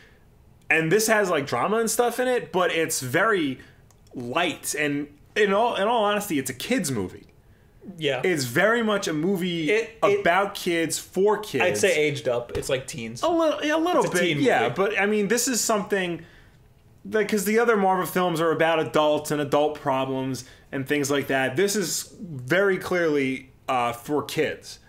And this has like drama and stuff in it, but it's very light. And in all honesty, it's a kids movie. Yeah, it's very much a movie about kids for kids. I'd say aged up. It's like teens. A little bit, yeah. But I mean, this is something because the other Marvel films are about adults and adult problems and things like that. This is very clearly for kids,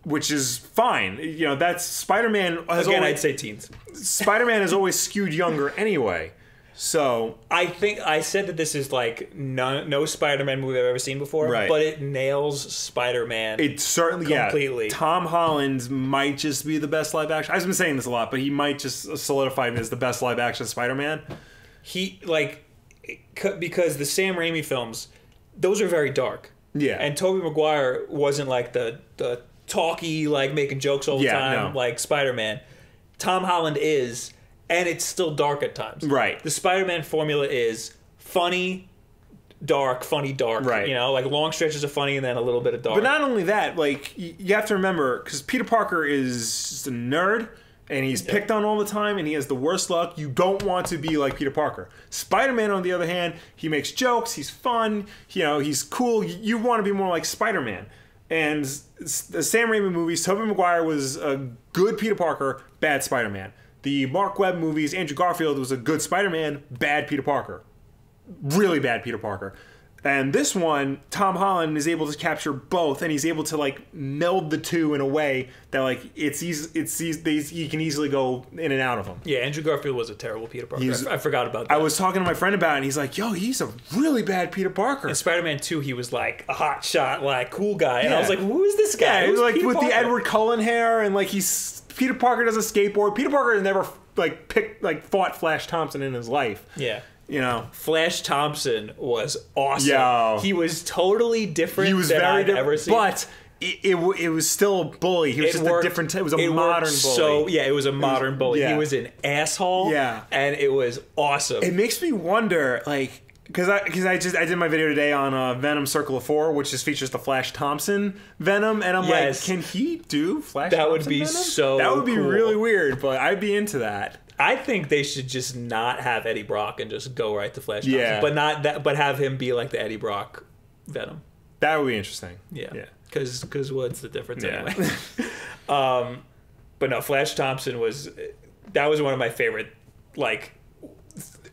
which is fine. You know, that's Spider-Man. I'd say teens. Spider-Man has always skewed younger anyway. So I think I said that this is like no Spider-Man movie I've ever seen before, right, but it nails Spider-Man. It certainly completely. Yeah. Tom Holland might just be the best live action. I've been saying this a lot, but he might just solidify him as the best live action Spider-Man. He because the Sam Raimi films, those are very dark. Yeah, and Tobey Maguire wasn't like the talky, like making jokes all the time, like Spider-Man. Tom Holland is. And it's still dark at times. Right. The Spider-Man formula is funny, dark, right. You know, like long stretches of funny and then a little bit of dark. But not only that, like, you have to remember, because Peter Parker is just a nerd, and he's picked on all the time, and he has the worst luck. You don't want to be like Peter Parker. Spider-Man, on the other hand, he makes jokes, he's fun, you know, he's cool. You want to be more like Spider-Man. And the Sam Raimi movies, Tobey Maguire was a good Peter Parker, bad Spider-Man. The Mark Webb movies, Andrew Garfield was a good Spider-Man, bad Peter Parker. Really bad Peter Parker. And this one, Tom Holland is able to capture both, and he's able to like meld the two in a way that like he can easily go in and out of them. Yeah, Andrew Garfield was a terrible Peter Parker. I forgot about that. I was talking to my friend about it, and he's like, "Yo, he's a really bad Peter Parker." In Spider-Man 2, he was like a hot shot, like cool guy, and I was like, "Who is this guy?" Yeah, he was like Peter with Parker? The Edward Cullen hair, and like Peter Parker does a skateboard. Peter Parker has never fought Flash Thompson in his life. Yeah. You know, Flash Thompson was awesome. Yo. He was totally different he was than very I've ever seen. But it was still a bully. He was just a different. It was a modern bully. So yeah, it was a modern bully. Yeah. He was an asshole. Yeah, and it was awesome. It makes me wonder, like. Because I did my video today on Venom Circle of 4, which just features the Flash Thompson Venom, and I'm like, can he do Flash Thompson That would be Venom? so That would be cool. really weird, but I'd be into that. I think they should just not have Eddie Brock and just go right to Flash Thompson. Yeah. But not that, but have him be like the Eddie Brock Venom. That would be interesting. Yeah. Because what's the difference anyway? But no, Flash Thompson was one of my favorite, like,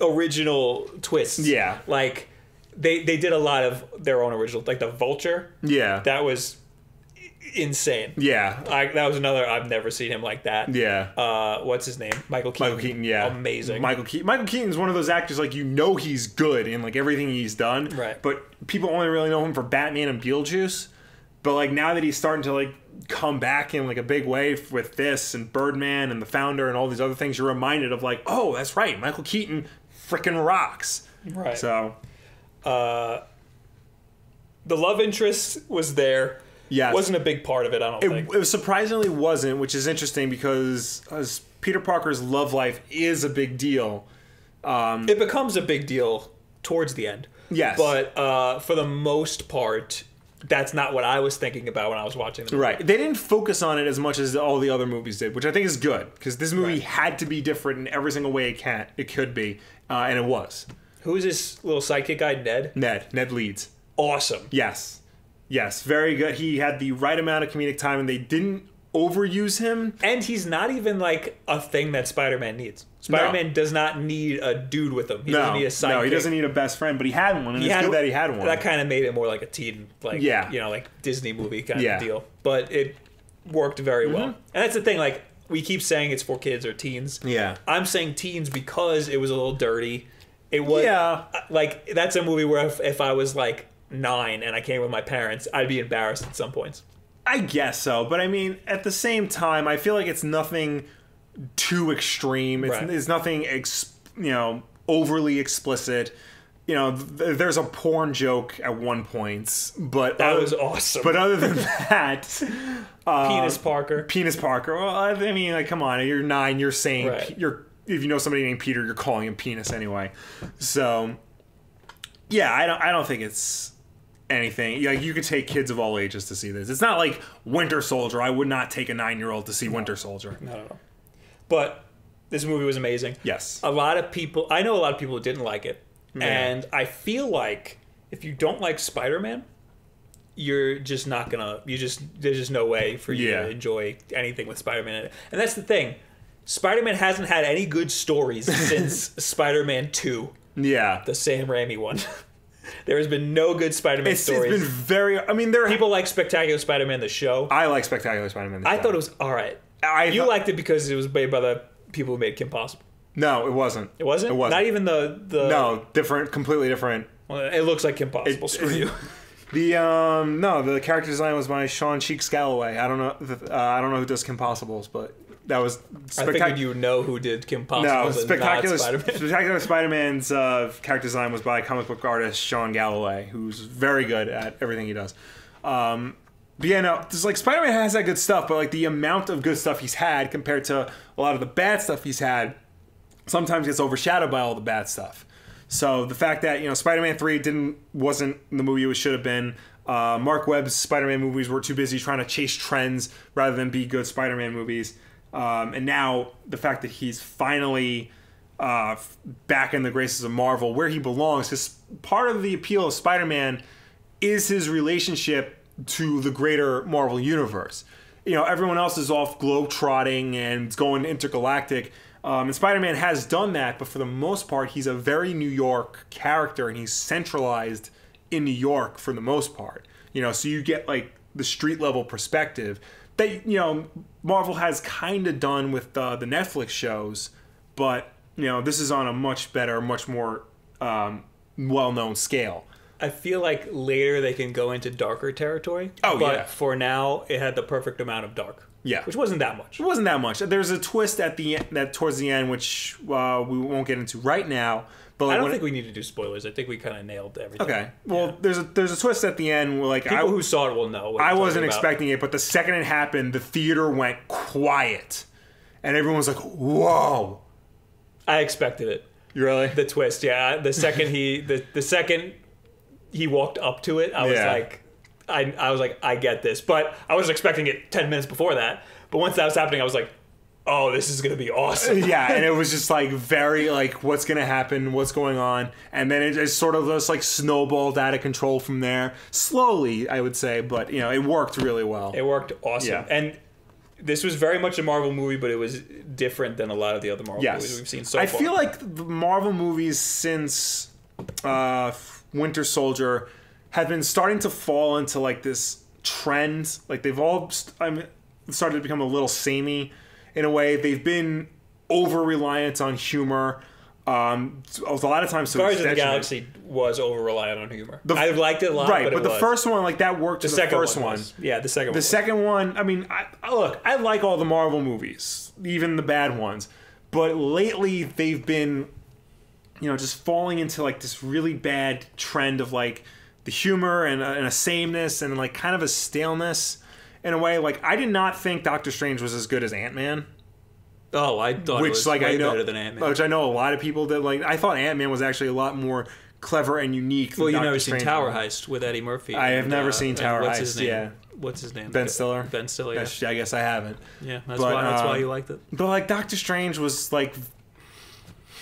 original twists. Yeah. Like, they did a lot of their own original, like the Vulture. Yeah. That was insane. Yeah. That was another, I've never seen him like that. Yeah. What's his name? Michael Keaton. Michael Keaton, yeah. Amazing. Michael Keaton's one of those actors, like, you know he's good in, like, everything he's done. Right. But people only really know him for Batman and Beetlejuice. But, like, now that he's starting to, like, come back in, like, a big way with this and Birdman and The Founder and all these other things, you're reminded of, like, oh, that's right, Michael Keaton freaking rocks. Right. So. The love interest was there. Yes. Wasn't a big part of it, I don't think. It surprisingly wasn't, which is interesting because as Peter Parker's love life is a big deal. It becomes a big deal towards the end. Yes. But for the most part, that's not what I was thinking about when I was watching the movie. Right. They didn't focus on it as much as all the other movies did, which I think is good because this movie had to be different in every single way it could be, and it was. Who is this little sidekick guy, Ned? Ned Leeds. Awesome. Yes, very good. He had the right amount of comedic time, and they didn't overuse him. And he's not even like a thing that Spider-Man needs. Spider-Man does not need a dude with him. He doesn't need a sidekick. No, he doesn't need a best friend, but he had one, and it's good that he had one. That kind of made it more like a teen, like, like Disney movie kind of deal. But it worked very well. And that's the thing, like, we keep saying it's for kids or teens. Yeah. I'm saying teens because it was a little dirty. It was, like, that's a movie where if I was, like, 9 and I came with my parents, I'd be embarrassed at some points. I guess so, but I mean, at the same time, I feel like it's nothing too extreme. It's nothing, overly explicit. You know, there's a porn joke at one point, but that was awesome. But other than that, Penis Parker. Well, I mean, like, come on, you're 9. You're saying if you know somebody named Peter, you're calling him Penis anyway. So, yeah, I don't think it's anything. Like, you could take kids of all ages to see this. It's not like Winter Soldier. I would not take a 9-year-old to see Winter Soldier. No. But this movie was amazing. Yes. I know a lot of people who didn't like it. Yeah. And I feel like if you don't like Spider-Man, you're just not gonna. There's just no way for you to enjoy anything with Spider-Man in it. And that's the thing. Spider-Man hasn't had any good stories since Spider-Man 2. Yeah. The Sam Raimi one. There has been no good Spider-Man stories. It's been very. I mean, people like Spectacular Spider-Man the show. I like Spectacular Spider-Man the show. I thought it was all right. You liked it because it was made by the people who made Kim Possible. No, it wasn't. It wasn't? It wasn't. Not even the... No, different, completely different. Well, it looks like Kim Possible. Screw you. The character design was by Sean Cheeks Galloway. I don't know who does Kim Possibles, but that was I figured you know who did Kim Possible. No, Spectacular Spider-Man's character design was by comic book artist Sean Galloway, who's very good at everything he does. But yeah, no, just like Spider-Man has that good stuff, but like the amount of good stuff he's had compared to a lot of the bad stuff he's had sometimes gets overshadowed by all the bad stuff. So the fact that, Spider-Man 3 wasn't the movie it should have been. Mark Webb's Spider-Man movies were too busy trying to chase trends rather than be good Spider-Man movies. And now the fact that he's finally back in the graces of Marvel, where he belongs, because part of the appeal of Spider-Man is his relationship to the greater Marvel universe. Everyone else is off globe-trotting and going intergalactic. And Spider-Man has done that, but for the most part, he's a very New York character, and he's centralized in New York for the most part. So you get like the street level perspective that Marvel has kind of done with the Netflix shows, but this is on a much better, much more well-known scale. I feel like later they can go into darker territory. But for now, it had the perfect amount of dark. Yeah. which wasn't that much. It wasn't that much. There's a twist at the end, that towards the end, which we won't get into right now. But like, I don't think we need to do spoilers. I think we kind of nailed everything. Okay. Well, there's a twist at the end where like people who saw it will know. What I you're wasn't talking about. expecting it, but the second it happened, the theater went quiet, and everyone was like, "Whoa!" I expected it. You really? The twist, yeah. The second the second he walked up to it, I was like, I was like, I get this. But I was expecting it 10 minutes before that. But once that was happening, I was like, oh, this is gonna be awesome. Yeah, and it was just like very like, what's gonna happen? What's going on? And then it just sort of just like snowballed out of control from there. Slowly, I would say, but you know, it worked really well. It worked awesome. Yeah. And this was very much a Marvel movie, but it was different than a lot of the other Marvel movies we've seen so far. I feel like the Marvel movies since Winter Soldier have been starting to fall into like this trend. Like they've all started to become a little samey in a way. They've been over reliant on humor. A lot of times, Guardians of the Galaxy was over reliant on humor. I liked it a lot, right? but the first one, like that worked. The first one, yeah, the second one. The second one. I mean, I like all the Marvel movies, even the bad ones. But lately, they've been, you know, just falling into like this really bad trend of like the humor and a sameness and like kind of a staleness in a way. Like I did not think Doctor Strange was as good as Ant-Man. Oh, I thought it was way better than Ant-Man. Which I know a lot of people that like. I thought Ant-Man was actually a lot more clever and unique. Well, you've never Strange seen Tower Heist with Eddie Murphy. I have never seen Tower what's Heist. His name? Yeah, what's his name? Ben Stiller. Ben Stiller. Yeah. I guess I haven't. Yeah, that's why you liked it. But like Doctor Strange was like,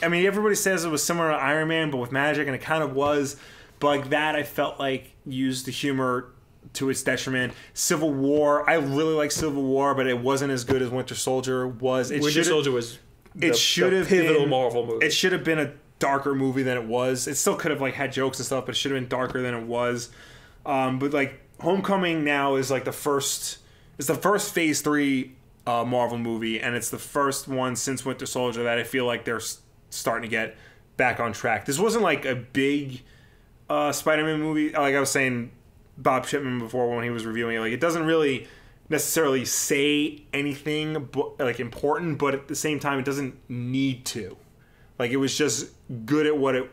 I mean, everybody says it was similar to Iron Man, but with magic, and it kind of was. But like that, I felt like used the humor to its detriment. Civil War, I really like Civil War, but it wasn't as good as Winter Soldier was. Winter Soldier was the pivotal Marvel movie. It should have been a darker movie than it was. It still could have like had jokes and stuff, but it should have been darker than it was. But like Homecoming now is like the first Phase 3 Marvel movie, and it's the first one since Winter Soldier that I feel like they're starting to get back on track. This wasn't like a big Spider-Man movie. Like I was saying, Bob Shipman before when he was reviewing it, like it doesn't really necessarily say anything like important, but at the same time it doesn't need to. Like it was just good at what it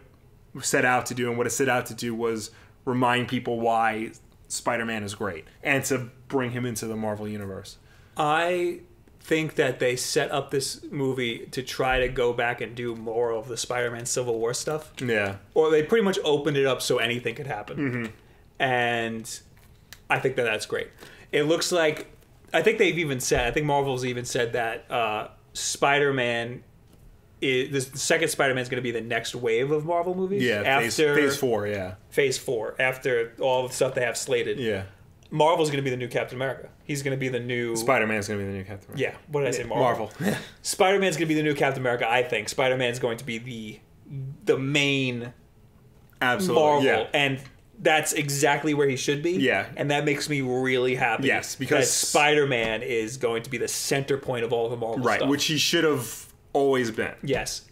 set out to do, and what it set out to do was remind people why Spider-Man is great and to bring him into the Marvel universe. I think that they set up this movie to try to go back and do more of the Spider-Man Civil War stuff. Yeah. Or they pretty much opened it up so anything could happen. Mm-hmm. And I think that that's great. It looks like, I think Marvel's even said that Spider-Man is, the second Spider-Man is going to be the next wave of Marvel movies. Yeah, after phase 4, yeah. Phase 4, after all the stuff they have slated. Yeah. Marvel's going to be the new Captain America. He's going to be the new... Spider-Man's going to be the new Captain America. Yeah, what did I say? Marvel. Spider-Man's going to be the new Captain America, I think. Spider-Man's going to be the main Absolutely. Marvel. Yeah. And that's exactly where he should be. Yeah. And that makes me really happy. Yes, because that Spider-Man is going to be the center point of all the Marvel stuff. Right, which he should have always been. Yes.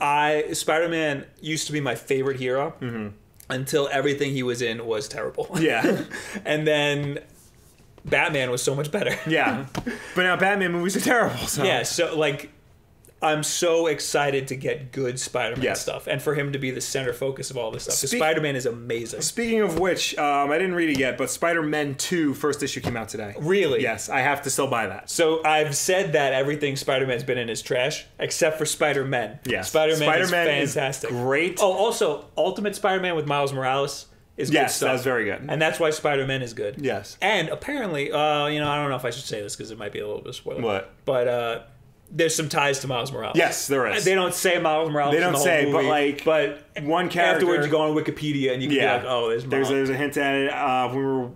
Spider-Man used to be my favorite hero until everything he was in was terrible. Yeah. And then Batman was so much better. Yeah. But now Batman movies are terrible. So. Yeah, so like I'm so excited to get good Spider-Man stuff, and for him to be the center focus of all this stuff. Spider-Man is amazing. Speaking of which, I didn't read it yet, but Spider-Man 2 first issue came out today. Really? Yes, I have to still buy that. So I've said that everything Spider-Man's been in is trash, except for Spider-Man. Yes. Spider-Man is fantastic. Great. Oh, also, Ultimate Spider-Man with Miles Morales is good stuff. Yes, that's very good. And that's why Spider-Man is good. Yes. And apparently, I don't know if I should say this because it might be a little bit of a spoiler. What? But there's some ties to Miles Morales. Yes, there is. They don't say Miles Morales. They don't say, movie, but one character. Afterwards, you go on Wikipedia and you can be like, "Oh, there's Miles." There's a hint at it. We were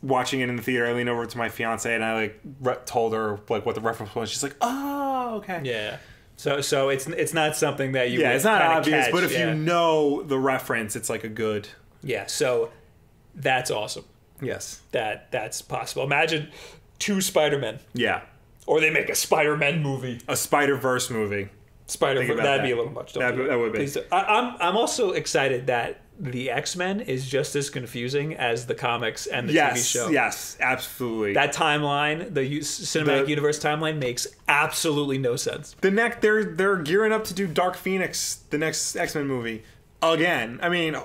watching it in the theater. I leaned over to my fiance and I told her like what the reference was. She's like, "Oh, okay." Yeah. So it's not something that you it's not obvious, catch, but if you know the reference, it's like a good. Yeah. So that's awesome. Yes. That's possible. Imagine 2 Spider-Men. Yeah. Or they make a Spider-Man movie. A Spider-Verse movie. That'd be a little much. That would be. I'm also excited that the X-Men is just as confusing as the comics and the TV show. Yes, absolutely. That timeline, the cinematic universe timeline, makes absolutely no sense. They're gearing up to do Dark Phoenix, the next X-Men movie, again. I mean,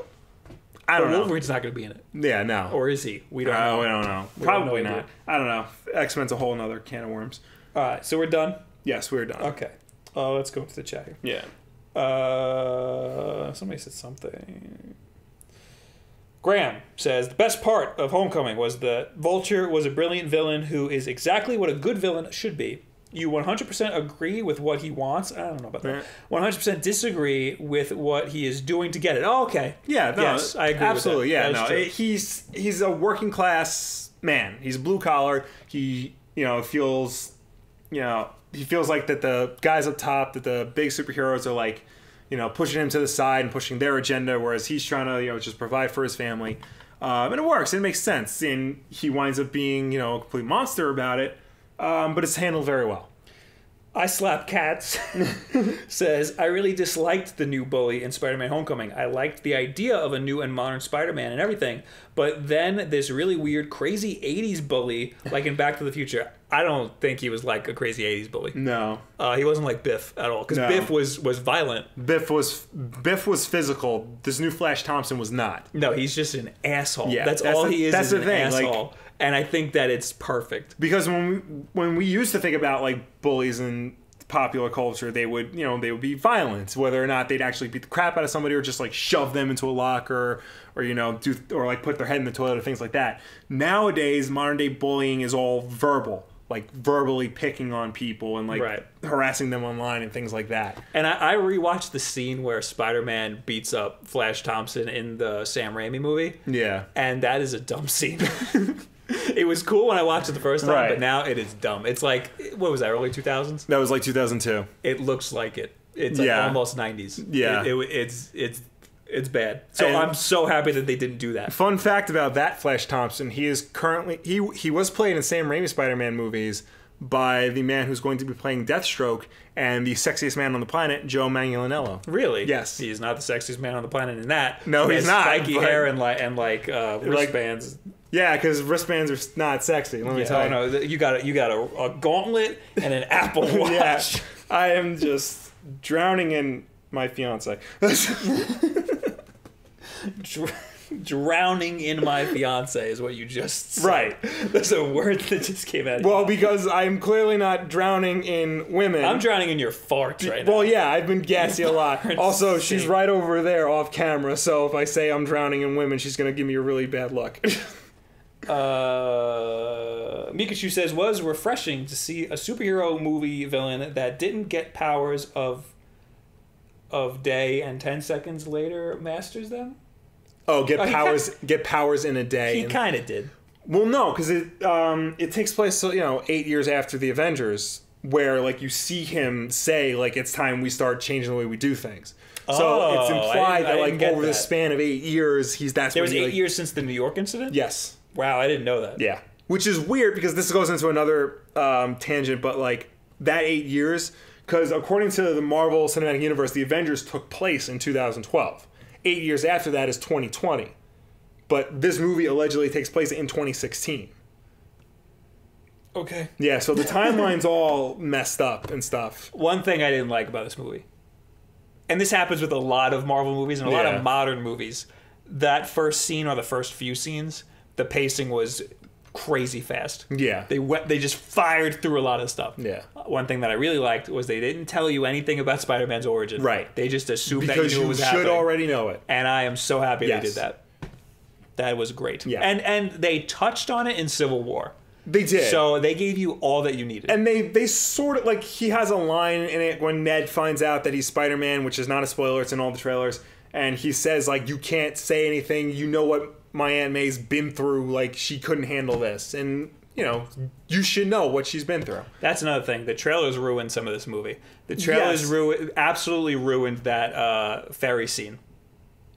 I don't know. Wolverine's not going to be in it. Yeah, no. Or is he? We don't know. We don't know. Probably not. I don't know. X-Men's a whole nother can of worms. All right, so we're done? Yes, we're done. Okay. Let's go to the chat here. Yeah. Somebody said something. Graham says, the best part of Homecoming was that Vulture was a brilliant villain who is exactly what a good villain should be. You 100% agree with what he wants. I don't know about that. 100% disagree with what he is doing to get it. Oh, okay. Yeah, no, yes, I agree absolutely. with that. Yeah, no, he's a working class man. He's blue collar. He feels like that the guys up top, that the big superheroes are like, pushing him to the side and pushing their agenda, whereas he's trying to just provide for his family. And it works. It makes sense. And he winds up being a complete monster about it. But it's handled very well. I Slap Cats says, I really disliked the new bully in Spider-Man Homecoming. I liked the idea of a new and modern Spider-Man and everything, but then this really weird, crazy 80s bully, like in Back to the Future, I don't think he was like a crazy 80s bully. No. He wasn't like Biff at all, because Biff was violent. Biff was physical. This new Flash Thompson was not. No, he's just an asshole. Yeah, that's all he is. That's the an thing. asshole. And I think that it's perfect. Because when we used to think about like bullies in popular culture, they would be violent, whether or not they'd actually beat the crap out of somebody or just like shove them into a locker or like put their head in the toilet or things like that. Nowadays, modern day bullying is all verbal, like verbally picking on people and like harassing them online and things like that. And I rewatched the scene where Spider-Man beats up Flash Thompson in the Sam Raimi movie. Yeah. And that is a dumb scene. It was cool when I watched it the first time, but now it is dumb. It's like, what was that, early 2000s? That was like 2002. It looks like it. It's like almost 90s. Yeah. It's bad. So I'm so happy that they didn't do that. Fun fact about that Flash Thompson, he is currently, he was played in Sam Raimi Spider-Man movies by the man who's going to be playing Deathstroke and the sexiest man on the planet, Joe Manganiello. Really? Yes. He's not the sexiest man on the planet in that. No, he's not. Spiky hair and wristbands. Yeah, because wristbands are not sexy. Let me tell you. No, you got a gauntlet and an Apple Watch. Yeah, I am just drowning in my fiance. Drowning in my fiance is what you just said. Right. That's a word that just came out of Well, because I'm clearly not drowning in women. I'm drowning in your farts right now. Well, yeah, I've been gassy a lot. Also, she's right over there off camera, so if I say I'm drowning in women, she's going to give me a really bad look. Mikachu says, was refreshing to see a superhero movie villain that didn't get powers of day and 10 seconds later masters them. Oh, get powers in a day. He kind of did. Well, no, because it takes place 8 years after the Avengers, where like you see him say like it's time we start changing the way we do things. So it's implied that like over the span of 8 years, there was 8 years since the New York incident. Yes. Wow, I didn't know that. Yeah, which is weird because this goes into another tangent, but like that 8 years, because according to the Marvel Cinematic Universe, the Avengers took place in 2012. 8 years after that is 2020, but this movie allegedly takes place in 2016. Okay. Yeah, so the timeline's all messed up and stuff. One thing I didn't like about this movie, and this happens with a lot of Marvel movies and a lot of modern movies, that first scene or the first few scenes, the pacing was crazy fast. Yeah. They just fired through a lot of stuff. Yeah. One thing that I really liked was they didn't tell you anything about Spider-Man's origin. Right. They just assumed that you knew it was happening. Because you should already know it. And I am so happy they did that. That was great. Yeah. And they touched on it in Civil War. They did. So they gave you all that you needed. And they sort of, like, he has a line in it when Ned finds out that he's Spider-Man, which is not a spoiler, it's in all the trailers, and he says, like, you can't say anything, you know what my Aunt May's been through, like, she couldn't handle this. And, you should know what she's been through. That's another thing. The trailers ruined some of this movie. The trailers absolutely ruined that ferry scene.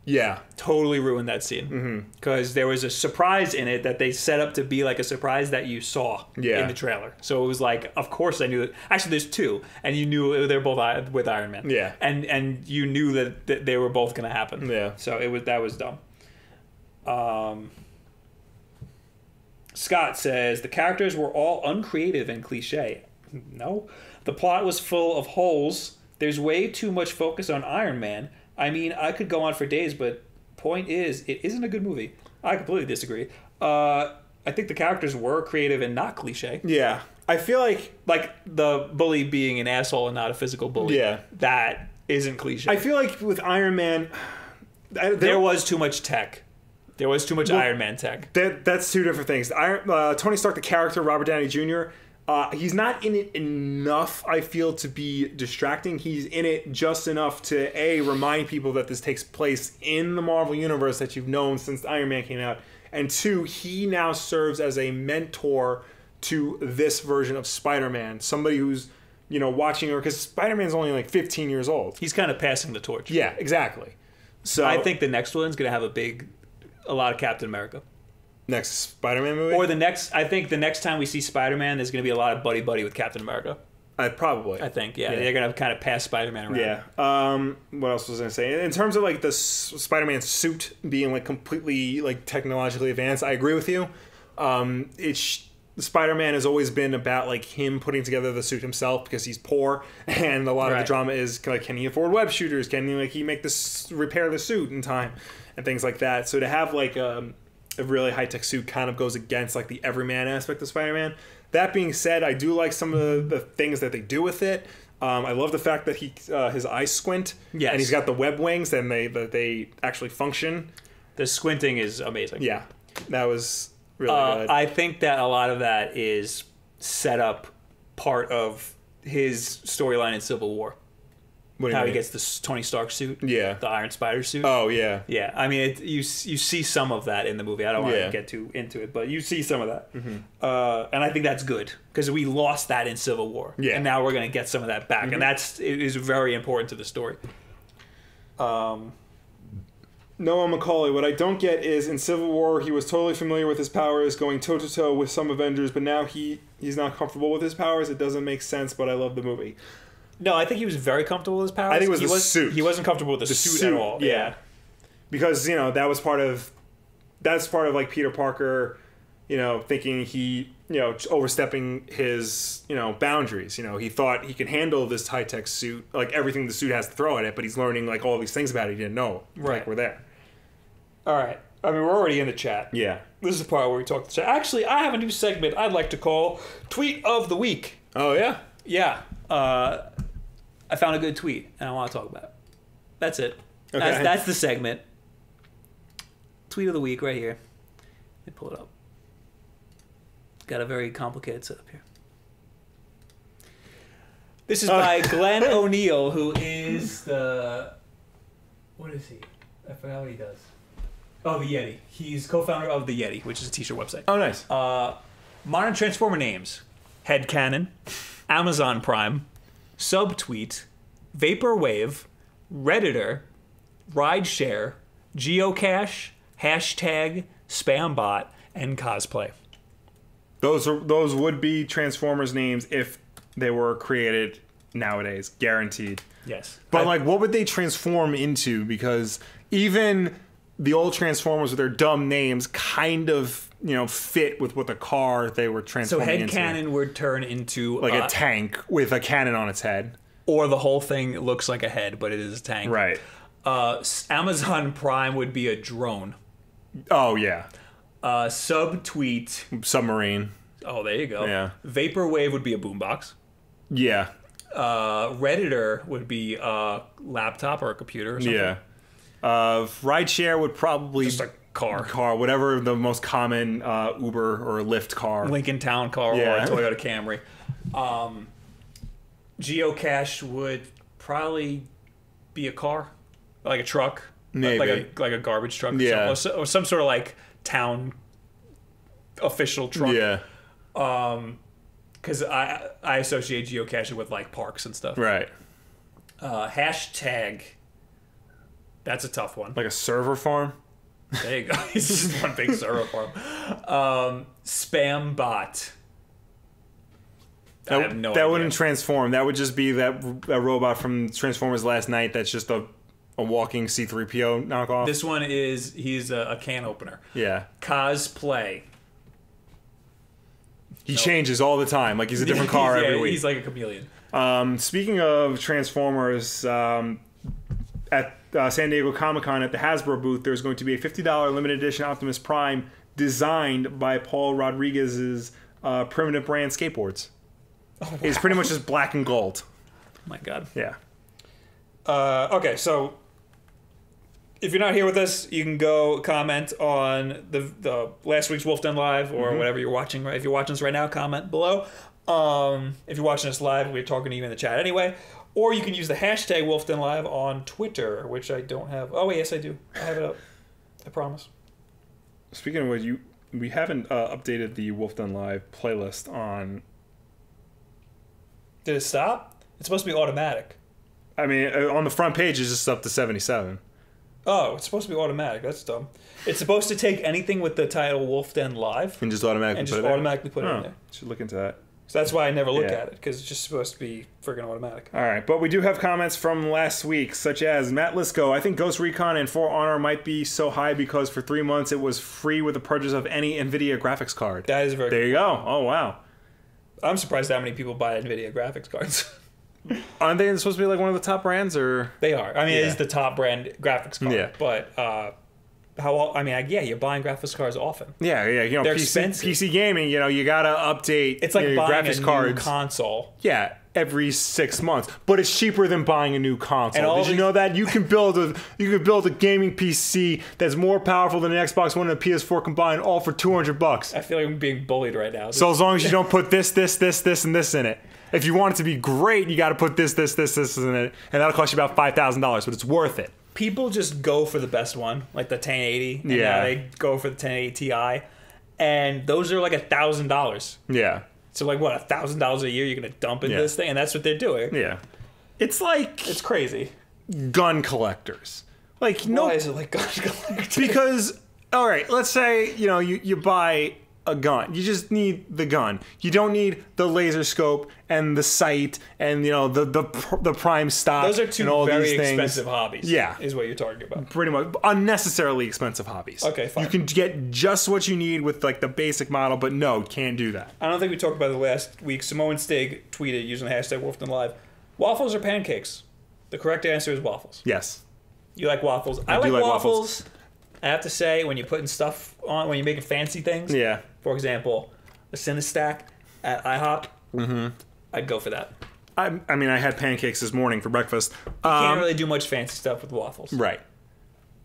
Yeah. Totally ruined that scene. Because there was a surprise in it that they set up to be like a surprise that you saw in the trailer. So it was like, of course I knew it. Actually, there's two, and you knew they're both with Iron Man. Yeah. And you knew that they were both going to happen. Yeah. So that was dumb. Scott says, the characters were all uncreative and cliche. No. The plot was full of holes. There's way too much focus on Iron Man. I mean, I could go on for days, but point is, it isn't a good movie. I completely disagree. I think the characters were creative and not cliche. Yeah. I feel like the bully being an asshole and not a physical bully. Yeah. That isn't cliche. I feel like with Iron Man, there was too much tech. There was too much Iron Man tech. That's two different things. Tony Stark, the character, Robert Downey Jr., he's not in it enough, I feel, to be distracting. He's in it just enough to, A, remind people that this takes place in the Marvel Universe that you've known since Iron Man came out. And two, he now serves as a mentor to this version of Spider-Man. Somebody who's, watching her, because Spider-Man's only like 15 years old. He's kind of passing the torch. Yeah, exactly. So I think the next one's going to have a lot of Captain America. Next Spider-Man movie? Or I think the next time we see Spider-Man, there's going to be a lot of buddy-buddy with Captain America. Probably. I think, yeah. They're going to kind of pass Spider-Man around. Yeah. What else was I going to say? In terms of, like, the Spider-Man suit being, like, completely, like, technologically advanced, I agree with you. Spider-Man has always been about, like, him putting together the suit himself because he's poor, and a lot of the drama is, like, can he afford web shooters? Can he repair the suit in time? And things like that. So to have, like, a really high-tech suit kind of goes against, like, the everyman aspect of Spider-Man. That being said, I do like some of the things that they do with it. I love the fact that his eyes squint, and he's got the web wings, and they actually function. The squinting is amazing. Yeah, that was really good. I think that a lot of that is set up part of his storyline in Civil War. How he gets the Tony Stark suit, the Iron Spider suit. Oh yeah, yeah. I mean, you see some of that in the movie. I don't want to get too into it, but you see some of that, and I think that's good because we lost that in Civil War, and now we're gonna get some of that back, and it is very important to the story. Noah Macaulay, what I don't get is in Civil War he was totally familiar with his powers, going toe to toe with some Avengers, but now he's not comfortable with his powers. It doesn't make sense, but I love the movie. No, I think he was very comfortable with his powers. I think it was the suit. He wasn't comfortable with the suit at all. Yeah. Because, that's part of like Peter Parker, thinking he, overstepping his, boundaries. He thought he could handle this high-tech suit, like everything the suit has to throw at it, but he's learning like all these things about it he didn't know. Right. Like, we're there. All right. I mean, we're already in the chat. Yeah. This is the part where we talk to the chat. Actually, I have a new segment I'd like to call Tweet of the Week. Oh, yeah? Yeah. I found a good tweet, and I want to talk about it. That's it. Okay. That's the segment. Tweet of the week right here. Let me pull it up. Got a very complicated setup here. This is by Glenn O'Neill, who is the... What is he? I forgot what he does. Oh, the Yeti. He's co-founder of the Yeti, which is a t-shirt website. Oh, nice. Modern Transformer names. Headcanon, Amazon Prime, Subtweet, Vaporwave, Redditor, Rideshare, Geocache, Hashtag, Spambot, and Cosplay. Those would be Transformers names if they were created nowadays, guaranteed. Yes. But what would they transform into? Because even the old Transformers with their dumb names kind of, fit with what the car they were transforming into. So Headcanon would turn into... like a tank with a cannon on its head. Or the whole thing looks like a head, but it is a tank. Right. Amazon Prime would be a drone. Oh, yeah. Subtweet... Submarine. Oh, there you go. Yeah. Vaporwave would be a boombox. Yeah. Redditor would be a laptop or a computer or something. Yeah. Rideshare would probably... Just a car. Whatever the most common Uber or Lyft car. Lincoln Town car or a Toyota Camry. Geocache would probably be a car, like a truck, maybe like a garbage truck, or some sort of like town official truck. Yeah. Because I associate geocaching with like parks and stuff. Right. Hashtag. That's a tough one. Like a server farm? There you go. It's just one big server farm. Spam bot. I have no idea. That wouldn't transform. That would just be that robot from Transformers Last Night that's just a walking C-3PO knockoff. This one is, he's a can opener. Yeah. Cosplay. He changes all the time. Like he's a different car every week. He's like a chameleon. Speaking of Transformers, at San Diego Comic-Con at the Hasbro booth, there's going to be a $50 limited edition Optimus Prime designed by Paul Rodriguez's Primitive Brand skateboards. Oh, wow. It's pretty much just black and gold. Oh my God. Yeah. Okay, so if you're not here with us, you can go comment on the last week's Wulff Den Live or whatever you're watching. Right? If you're watching us right now, comment below. If you're watching us live, we're talking to you in the chat anyway. Or you can use the hashtag Wulff Den Live on Twitter, which I don't have. Oh, wait, yes, I do. I have it up. I promise. Speaking of which, we haven't updated the Wulff Den Live playlist on... Did it stop? It's supposed to be automatic. I mean, on the front page, it's just up to 77. Oh, it's supposed to be automatic. That's dumb. It's supposed to take anything with the title Wulff Den Live and just automatically put it in there. Should look into that. So that's why I never look at it, because it's just supposed to be friggin' automatic. All right, but we do have comments from last week, such as Matt Lisco. I think Ghost Recon and For Honor might be so high because for 3 months it was free with the purchase of any NVIDIA graphics card. That is very There you go. Oh, wow. I'm surprised how many people buy NVIDIA graphics cards. Aren't they supposed to be like one of the top brands, or? They are. I mean, it is the top brand graphics card. Yeah. But you're buying graphics cards often. Yeah. You know, they're expensive. PC gaming, you know, you gotta update. It's like buying graphics a cards. New console. Yeah, every 6 months, but it's cheaper than buying a new console. Did you know that you can build a gaming PC that's more powerful than an Xbox One and a PS4 combined, all for $200? I feel like I'm being bullied right now. So as long as you don't put this, and this in it. If you want it to be great, you got to put this in it, and that'll cost you about $5,000, but it's worth it. People just go for the best one, like the 1080. And they go for the 1080 Ti, and those are like $1,000. Yeah. So like what, $1,000 a year you're gonna dump into this thing, and that's what they're doing. Yeah. It's crazy. Gun collectors. Like why is it like gun collectors? Because all right, let's say you buy a gun. You just need the gun. You don't need the laser scope and the sight and the prime stock. Those are two very expensive hobbies. Yeah, is what you're talking about. Pretty much unnecessarily expensive hobbies. Okay, fine. You can get just what you need with like the basic model, but no, can't do that. I don't think we talked about it last week. Samoan Stig tweeted using the hashtag Wulff Den Live. Waffles or pancakes? The correct answer is waffles. Yes. You like waffles? I like waffles. I have to say, when you're putting stuff on, when you're making fancy things. Yeah. For example, a Cinestack at IHOP. I'd go for that. I mean, I had pancakes this morning for breakfast. You can't really do much fancy stuff with waffles. Right.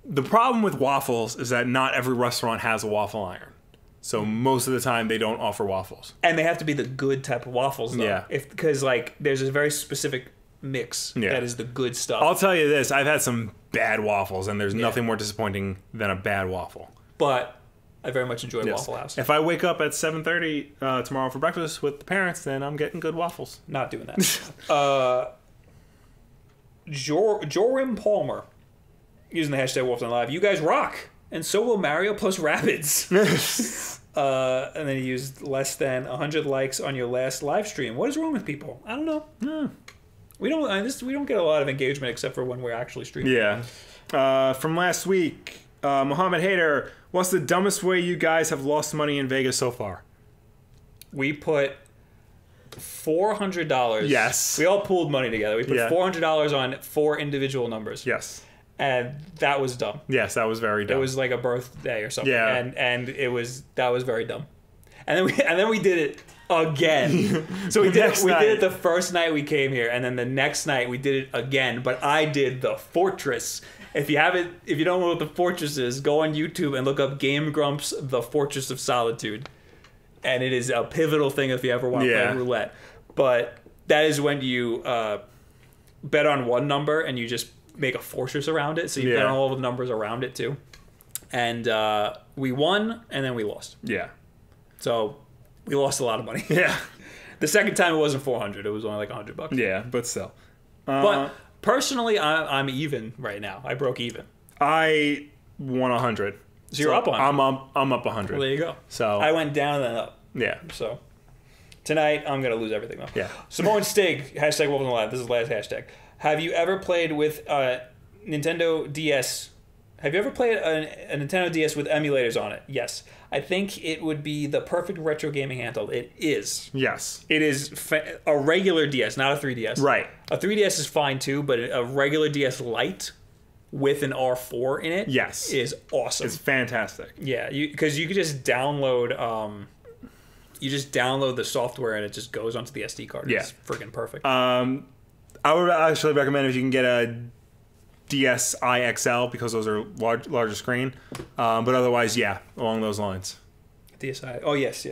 The problem with waffles is that not every restaurant has a waffle iron. So most of the time they don't offer waffles. And they have to be the good type of waffles, though. Yeah. Because like there's a very specific mix that is the good stuff. I'll tell you this, I've had some bad waffles, and there's nothing more disappointing than a bad waffle. But I very much enjoy Waffle House. If I wake up at 7:30 tomorrow for breakfast with the parents, then I'm getting good waffles. Not doing that. Joram Palmer, using the hashtag Wulff Den Live. You guys rock, and so will Mario plus Rabbids. And then he used less than 100 likes on your last live stream. What is wrong with people? I don't know. We don't get a lot of engagement except for when we're actually streaming. Yeah. From last week, Mohammed Hader, what's the dumbest way you guys have lost money in Vegas so far? We put $400. Yes. We all pooled money together. We put $400 on 4 individual numbers. Yes. And that was dumb. Yes, that was very dumb. It was like a birthday or something. Yeah. And that was very dumb. And then we did it again. So we did it the first night we came here, and then the next night we did it again. But I did the Fortress. If you don't know what the Fortress is, go on YouTube and look up Game Grumps: The Fortress of Solitude, and it is a pivotal thing if you ever want to play roulette. But that is when you bet on one number and you just make a fortress around it. So you bet on all the numbers around it too. And we won, and then we lost. Yeah. So we lost a lot of money. Yeah. The second time it wasn't $400. It was only like $100. Yeah, but still. But Personally, I'm even right now. I broke even. I won 100. So you're up on. I'm up 100. Well, there you go. So I went down and up. yeah. So tonight I'm gonna lose everything though. Yeah. Samoan Stig hashtag Wolves Alive. This is the last hashtag. Have you ever played with Nintendo DS? Have you ever played a Nintendo DS with emulators on it? Yes. I think it would be the perfect retro gaming handheld. It is. Yes. It is a regular DS, not a 3DS. Right. A 3DS is fine too, but a regular DS Lite with an R4 in it, yes, is awesome. It's fantastic. Yeah, because you could just download, the software and it just goes onto the SD card. Yeah. It's freaking perfect. I would actually recommend if you can get a DSi XL because those are larger screen. But otherwise, yeah, along those lines. DSi. Oh yes.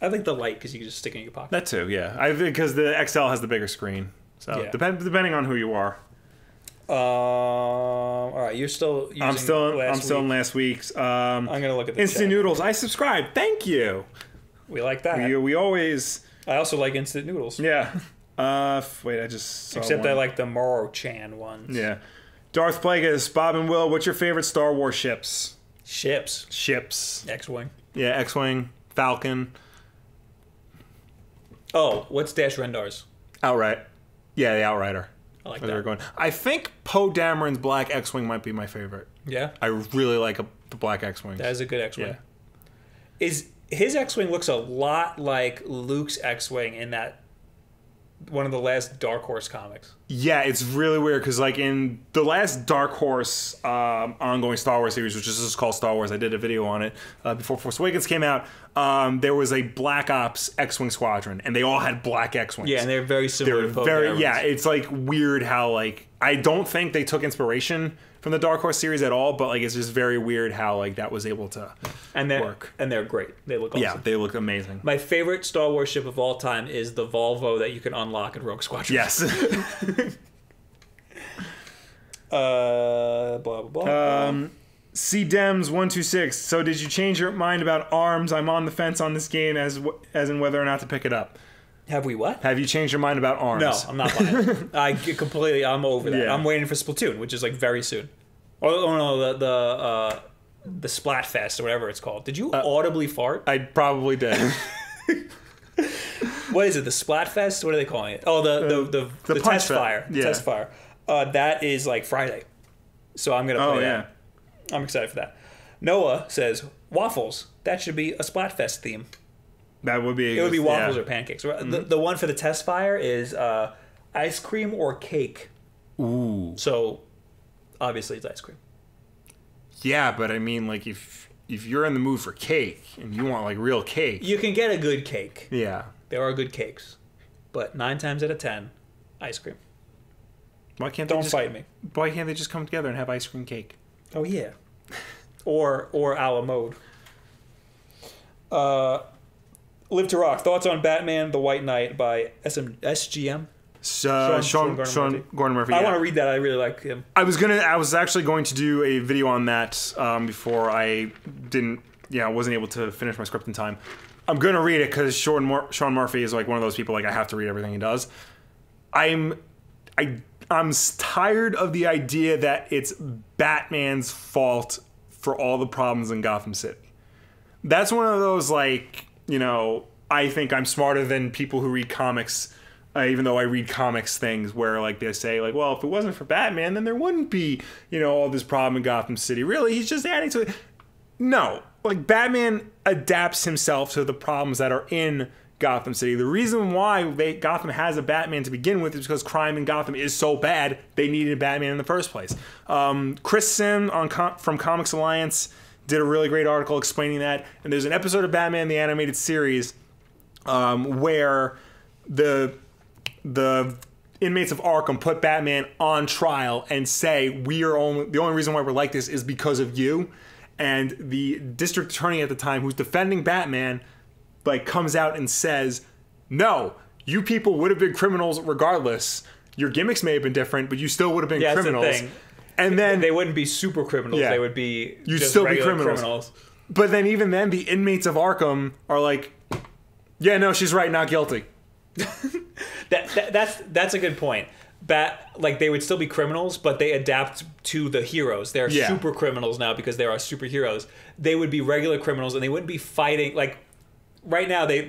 I like the Lite because you can just stick it in your pocket. That too, yeah. Because the XL has the bigger screen. So Yeah. depending on who you are. All right, you're still using I'm still last in last week's. I'm gonna look at the Instant chat. Noodles. I subscribed. Thank you. We like that. We always. I also like instant noodles. Yeah. Wait, I just saw Except one. I like the Moro-chan ones. Yeah. Darth Plagueis, Bob and Will, what's your favorite Star Wars ships? Ships. X-Wing. Yeah, X-Wing, Falcon. Oh, what's Dash Rendar's? Outright. Yeah, the Outrider. I like Where they're that. going. I think Poe Dameron's Black X-Wing might be my favorite. Yeah? I really like the Black X-Wings. That is a good X-Wing. Yeah. His X-Wing looks a lot like Luke's X-Wing in that one of the last Dark Horse comics. Yeah, it's really weird because like in the last Dark Horse ongoing Star Wars series, which is just called Star Wars, I did a video on it before Force Awakens came out. There was a Black Ops X-Wing squadron, and they all had black X-Wings. Yeah, and they're very similar to Poe Dameron's. Yeah, it's like weird how like I don't think they took inspiration from the Dark Horse series at all, but like it's just very weird how like that was able to work. And they're great. They look awesome. Yeah, they look amazing. My favorite Star Wars ship of all time is the Volvo that you can unlock in Rogue Squadron. Yes. Blah blah blah. CDems126. So did you change your mind about ARMS? I'm on the fence on this game as in whether or not to pick it up. Have we what? Have you changed your mind about ARMS? No, I'm not buying it. I'm over that. Yeah. I'm waiting for Splatoon, which is like very soon. Oh no, the Splatfest or whatever it's called. Did you audibly fart? I probably did. What is it? The Splatfest? What are they calling it? Oh, the punch test fest. fire. The Yeah. test fire. That is like Friday, so I'm gonna play that. Yeah. I'm excited for that. Noah says waffles. That should be a Splatfest theme. That would be. It would be waffles or pancakes. The one for the test fire is ice cream or cake. Ooh. So obviously it's ice cream. Yeah, but I mean, like if you're in the mood for cake and you want like real cake, You can get a good cake. yeah. There are good cakes, but 9 times out of 10, ice cream. Why can't Don't they fight me. Why can't they just come together and have ice cream cake? Oh yeah, or a la mode. Live to Rock. Thoughts on Batman: The White Knight by SGM. Sean Gordon Murphy. I yeah. want to read that. I really like him. I was actually going to do a video on that before I wasn't able to finish my script in time. I'm gonna read it because Sean Murphy is like one of those people like I have to read everything he does. I'm tired of the idea that it's Batman's fault for all the problems in Gotham City. That's one of those like, I think I'm smarter than people who read comics, even though I read comics things where like they say like, well, if it wasn't for Batman, then there wouldn't be, all this problem in Gotham City. Really, he's just adding to it. No, like Batman adapts himself to the problems that are in Gotham City. The reason why Gotham has a Batman to begin with is because crime in Gotham is so bad, they needed a Batman in the first place. Chris Sim from Comics Alliance did a really great article explaining that. And there's an episode of Batman the Animated Series where the inmates of Arkham put Batman on trial and say, the only reason why we're like this is because of you. And the district attorney at the time who's defending Batman like comes out and says, no, you people would have been criminals regardless. Your gimmicks may have been different, but you still would have been criminals. That's the thing. And then they wouldn't be super criminals. Yeah. They would be You'd just still be regular criminals. But then even then, the inmates of Arkham are like, yeah, no, she's right, not guilty. That's a good point. like they would still be criminals, but they adapt to the heroes. They're Yeah. super criminals now because they are superheroes. They would be regular criminals, and they wouldn't be fighting like right now. They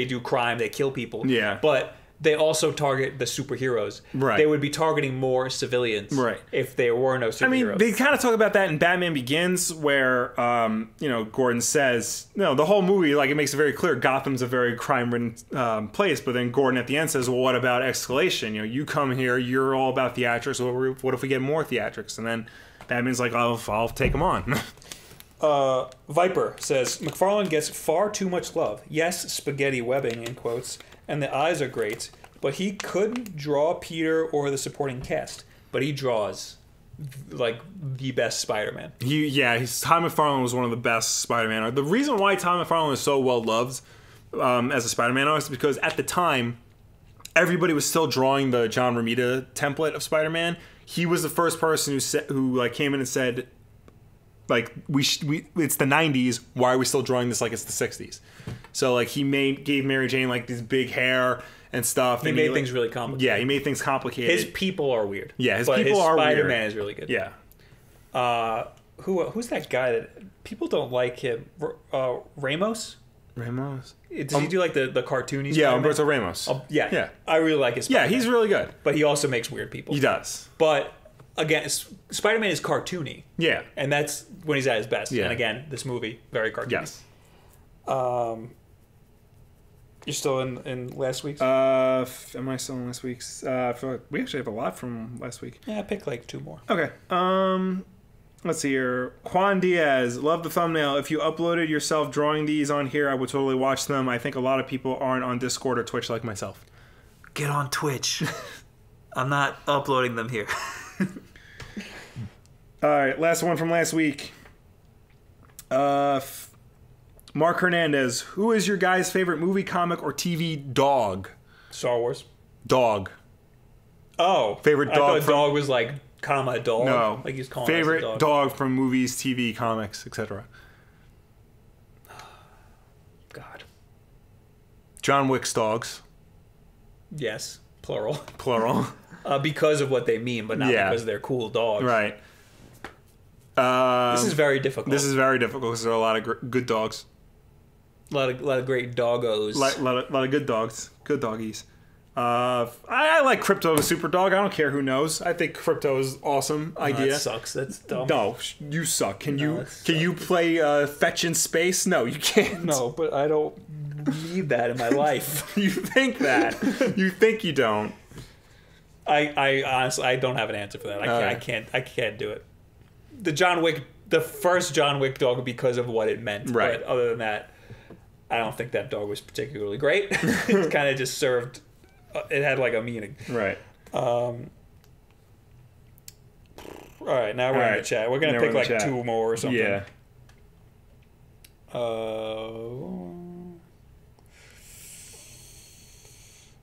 do crime, they kill people. Yeah. But they also target the superheroes. Right. They would be targeting more civilians. Right. If there were no superheroes. I mean, they kind of talk about that in Batman Begins, where Gordon says, the whole movie, like, it makes it very clear Gotham's a very crime-ridden place. But then Gordon at the end says, well, what about escalation? You come here, you're all about theatrics. What if we get more theatrics? And then Batman's like, I'll take them on. Viper says, McFarlane gets far too much love. Yes, spaghetti webbing, in quotes, and the eyes are great, but he couldn't draw Peter or the supporting cast. But he draws, like, the best Spider-Man. Tom McFarlane was one of the best Spider-Man. The reason why Tom McFarlane is so well-loved as a Spider-Man artist is because at the time, everybody was still drawing the John Romita template of Spider-Man. He was the first person who came in and said, like, it's the 90s, why are we still drawing this like it's the 60s? So, like, he gave Mary Jane, like, this big hair and stuff. He made things really complicated. Yeah, he made things complicated. His people are weird. Yeah, his people are weird. Spider-Man is really good. Yeah. Who's that guy that people don't like him? Ramos? Ramos? Does he do, like, the cartoony Yeah, Spider-Man? Umberto Ramos. Yeah. I really like his Spider-Man. Yeah, he's really good. But he also makes weird people. He does. But, again, Spider-Man is cartoony. Yeah. And that's when he's at his best. Yeah. And, again, this movie, very cartoony. Yes. You're still in last week's? Am I still in last week's? I feel like we actually have a lot from last week. Yeah, pick like two more. Okay. Let's see here. Juan Diaz, love the thumbnail. If you uploaded yourself drawing these on here, I would totally watch them. I think a lot of people aren't on Discord or Twitch like myself. Get on Twitch. I'm not uploading them here. All right, last one from last week. Mark Hernandez, who is your guy's favorite movie, comic, or TV dog? Star Wars. Dog. Oh. Favorite dog. I thought dog was like, comma, dog. No. Like he's calling favorite us a dog from movies, TV, comics, etc. God. John Wick's dogs. Yes. Plural. Plural. Because of what they mean, but not because they're cool dogs. Right. This is very difficult. This is very difficult because there are a lot of good dogs. A lot of great doggos. A lot of good dogs. Good doggies. I like Crypto the Super Dog. I don't care who knows. I think Crypto is awesome idea. That sucks. That's dumb. No, you suck. Can you play Fetch in Space? No, you can't. No, but I don't need that in my life. You think that. You think you don't. I honestly, I don't have an answer for that. I can't do it. The first John Wick dog because of what it meant. Right. But other than that, I don't think that dog was particularly great. It kind of just served. It had like a meaning. Right. All right, now we're in the chat. We're gonna pick like two more or something. Yeah.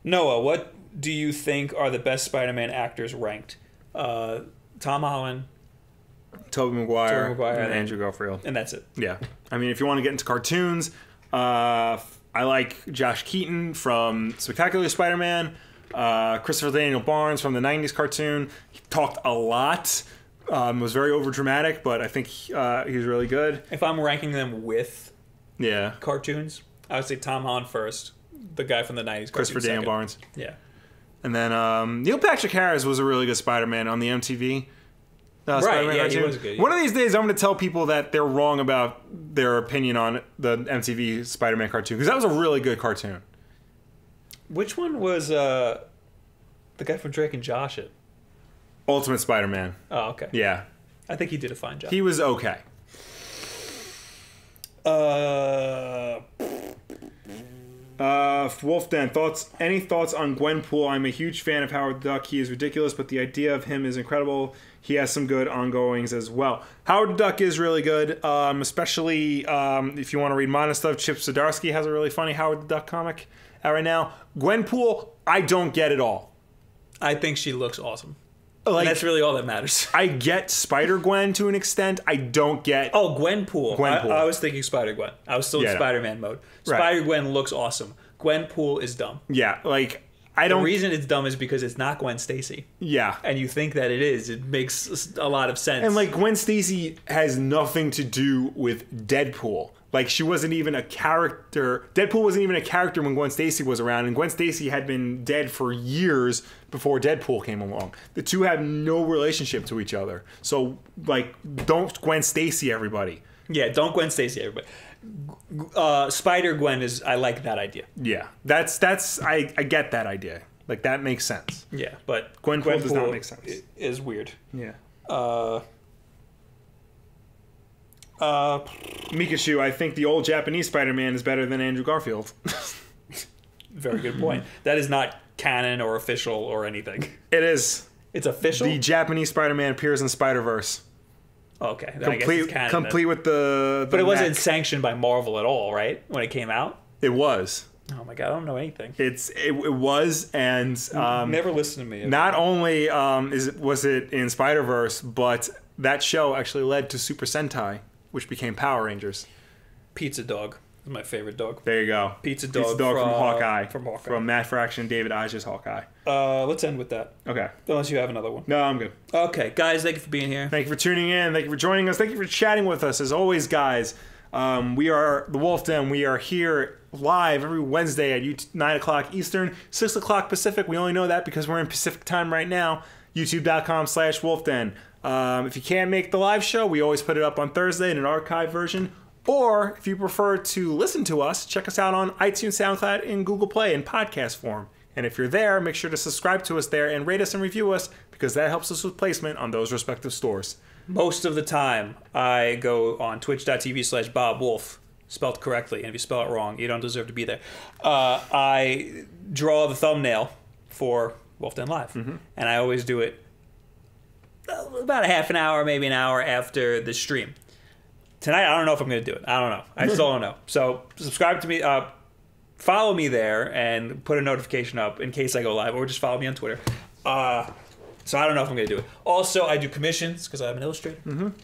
Noah, what do you think are the best Spider-Man actors ranked? Tom Holland, Tobey Maguire, and and Andrew Garfield. and that's it. Yeah. I mean, if you want to get into cartoons, I like Josh Keaton from Spectacular Spider-Man, Christopher Daniel Barnes from the 90s cartoon. He talked a lot. Was very overdramatic, but I think he was really good. If I'm ranking them with Yeah. cartoons, I would say Tom Holland first, the guy from the 90s cartoon Christopher Daniel second. Barnes. Yeah. And then Neil Patrick Harris was a really good Spider-Man on the MTV. Spider-Man yeah, cartoon. he was good. One of these days, I'm going to tell people that they're wrong about their opinion on the MTV Spider-Man cartoon, because that was a really good cartoon. Which one was the guy from Drake and Josh it? Ultimate Spider-Man. Oh, okay. Yeah. I think he did a fine job. He was okay. Wulff Den, any thoughts on Gwenpool? I'm a huge fan of Howard the Duck. He is ridiculous, but the idea of him is incredible. He has some good ongoings as well. Howard the Duck is really good, especially if you want to read modern stuff. Chip Zdarsky has a really funny Howard the Duck comic out right now. Gwenpool, I don't get it all. I think she looks awesome. Like, and that's really all that matters. I get Spider-Gwen to an extent. I don't get... Oh, Gwenpool. Gwenpool. I was thinking Spider-Gwen. I was still in Spider-Man mode. Right. Spider-Gwen looks awesome. Gwenpool is dumb. Yeah, like, I don't. The reason it's dumb is because it's not Gwen Stacy. Yeah. And you think that it is. It makes a lot of sense. And like Gwen Stacy has nothing to do with Deadpool. Like she wasn't even a character. Deadpool wasn't even a character when Gwen Stacy was around, and Gwen Stacy had been dead for years before Deadpool came along. The two have no relationship to each other. So like, don't Gwen Stacy everybody. Yeah, don't Gwen Stacy everybody. Spider Gwen is. I like that idea. Yeah, that's I get that idea. Like that makes sense. Yeah, but Gwenpool does not make sense. Is weird. Yeah. Mikashu, I think the old Japanese Spider-Man is better than Andrew Garfield. Very good point. That is not canon or official or anything. It is. It's official? The Japanese Spider-Man appears in Spider-Verse. Okay. Then I guess it's canon, complete with the But it wasn't sanctioned by Marvel at all, right? When it came out? It was. Oh my god, I don't know anything. It was, and never listen to me. Not only was it in Spider-Verse, but that show actually led to Super Sentai, which became Power Rangers. Pizza Dog is my favorite dog. There you go. Pizza Dog from Hawkeye. From Hawkeye. From Matt Fraction and David Aja's Hawkeye. Let's end with that. Okay. Unless you have another one. No, I'm good. Okay, guys, thank you for being here. Thank you for tuning in. Thank you for joining us. Thank you for chatting with us. As always, guys, we are the Wulff Den. We are here live every Wednesday at 9 o'clock Eastern, 6 o'clock Pacific. We only know that because we're in Pacific time right now. YouTube.com/WulffDen. If you can't make the live show, we always put it up on Thursday in an archive version. Or if you prefer to listen to us, check us out on iTunes, SoundCloud, and Google Play in podcast form. And if you're there, make sure to subscribe to us there and rate us and review us because that helps us with placement on those respective stores. Most of the time, I go on twitch.tv/BobWolf, spelled correctly. And if you spell it wrong, you don't deserve to be there. I draw the thumbnail for Wulff Den Live. And I always do it about a half an hour, maybe an hour after the stream. Tonight, I don't know if I'm going to do it. I don't know. I still don't know. So subscribe to me. Follow me there and put a notification up in case I go live, or just follow me on Twitter. So I don't know if I'm going to do it. Also, I do commissions because I'm an illustrator.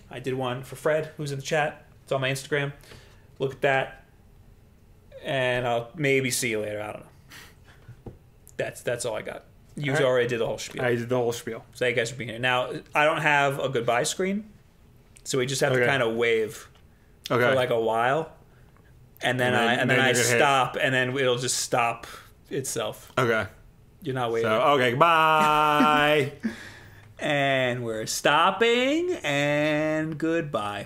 I did one for Fred, who's in the chat. It's on my Instagram. Look at that. And I'll maybe see you later. I don't know. That's all I got. You already did the whole spiel. I did the whole spiel. So thank you guys for being here. Now, I don't have a goodbye screen, so we just have to kind of wave for like a while, and then I stop, and then it'll just stop itself. Okay. You're not waiting. So, okay, bye. And we're stopping, and goodbye.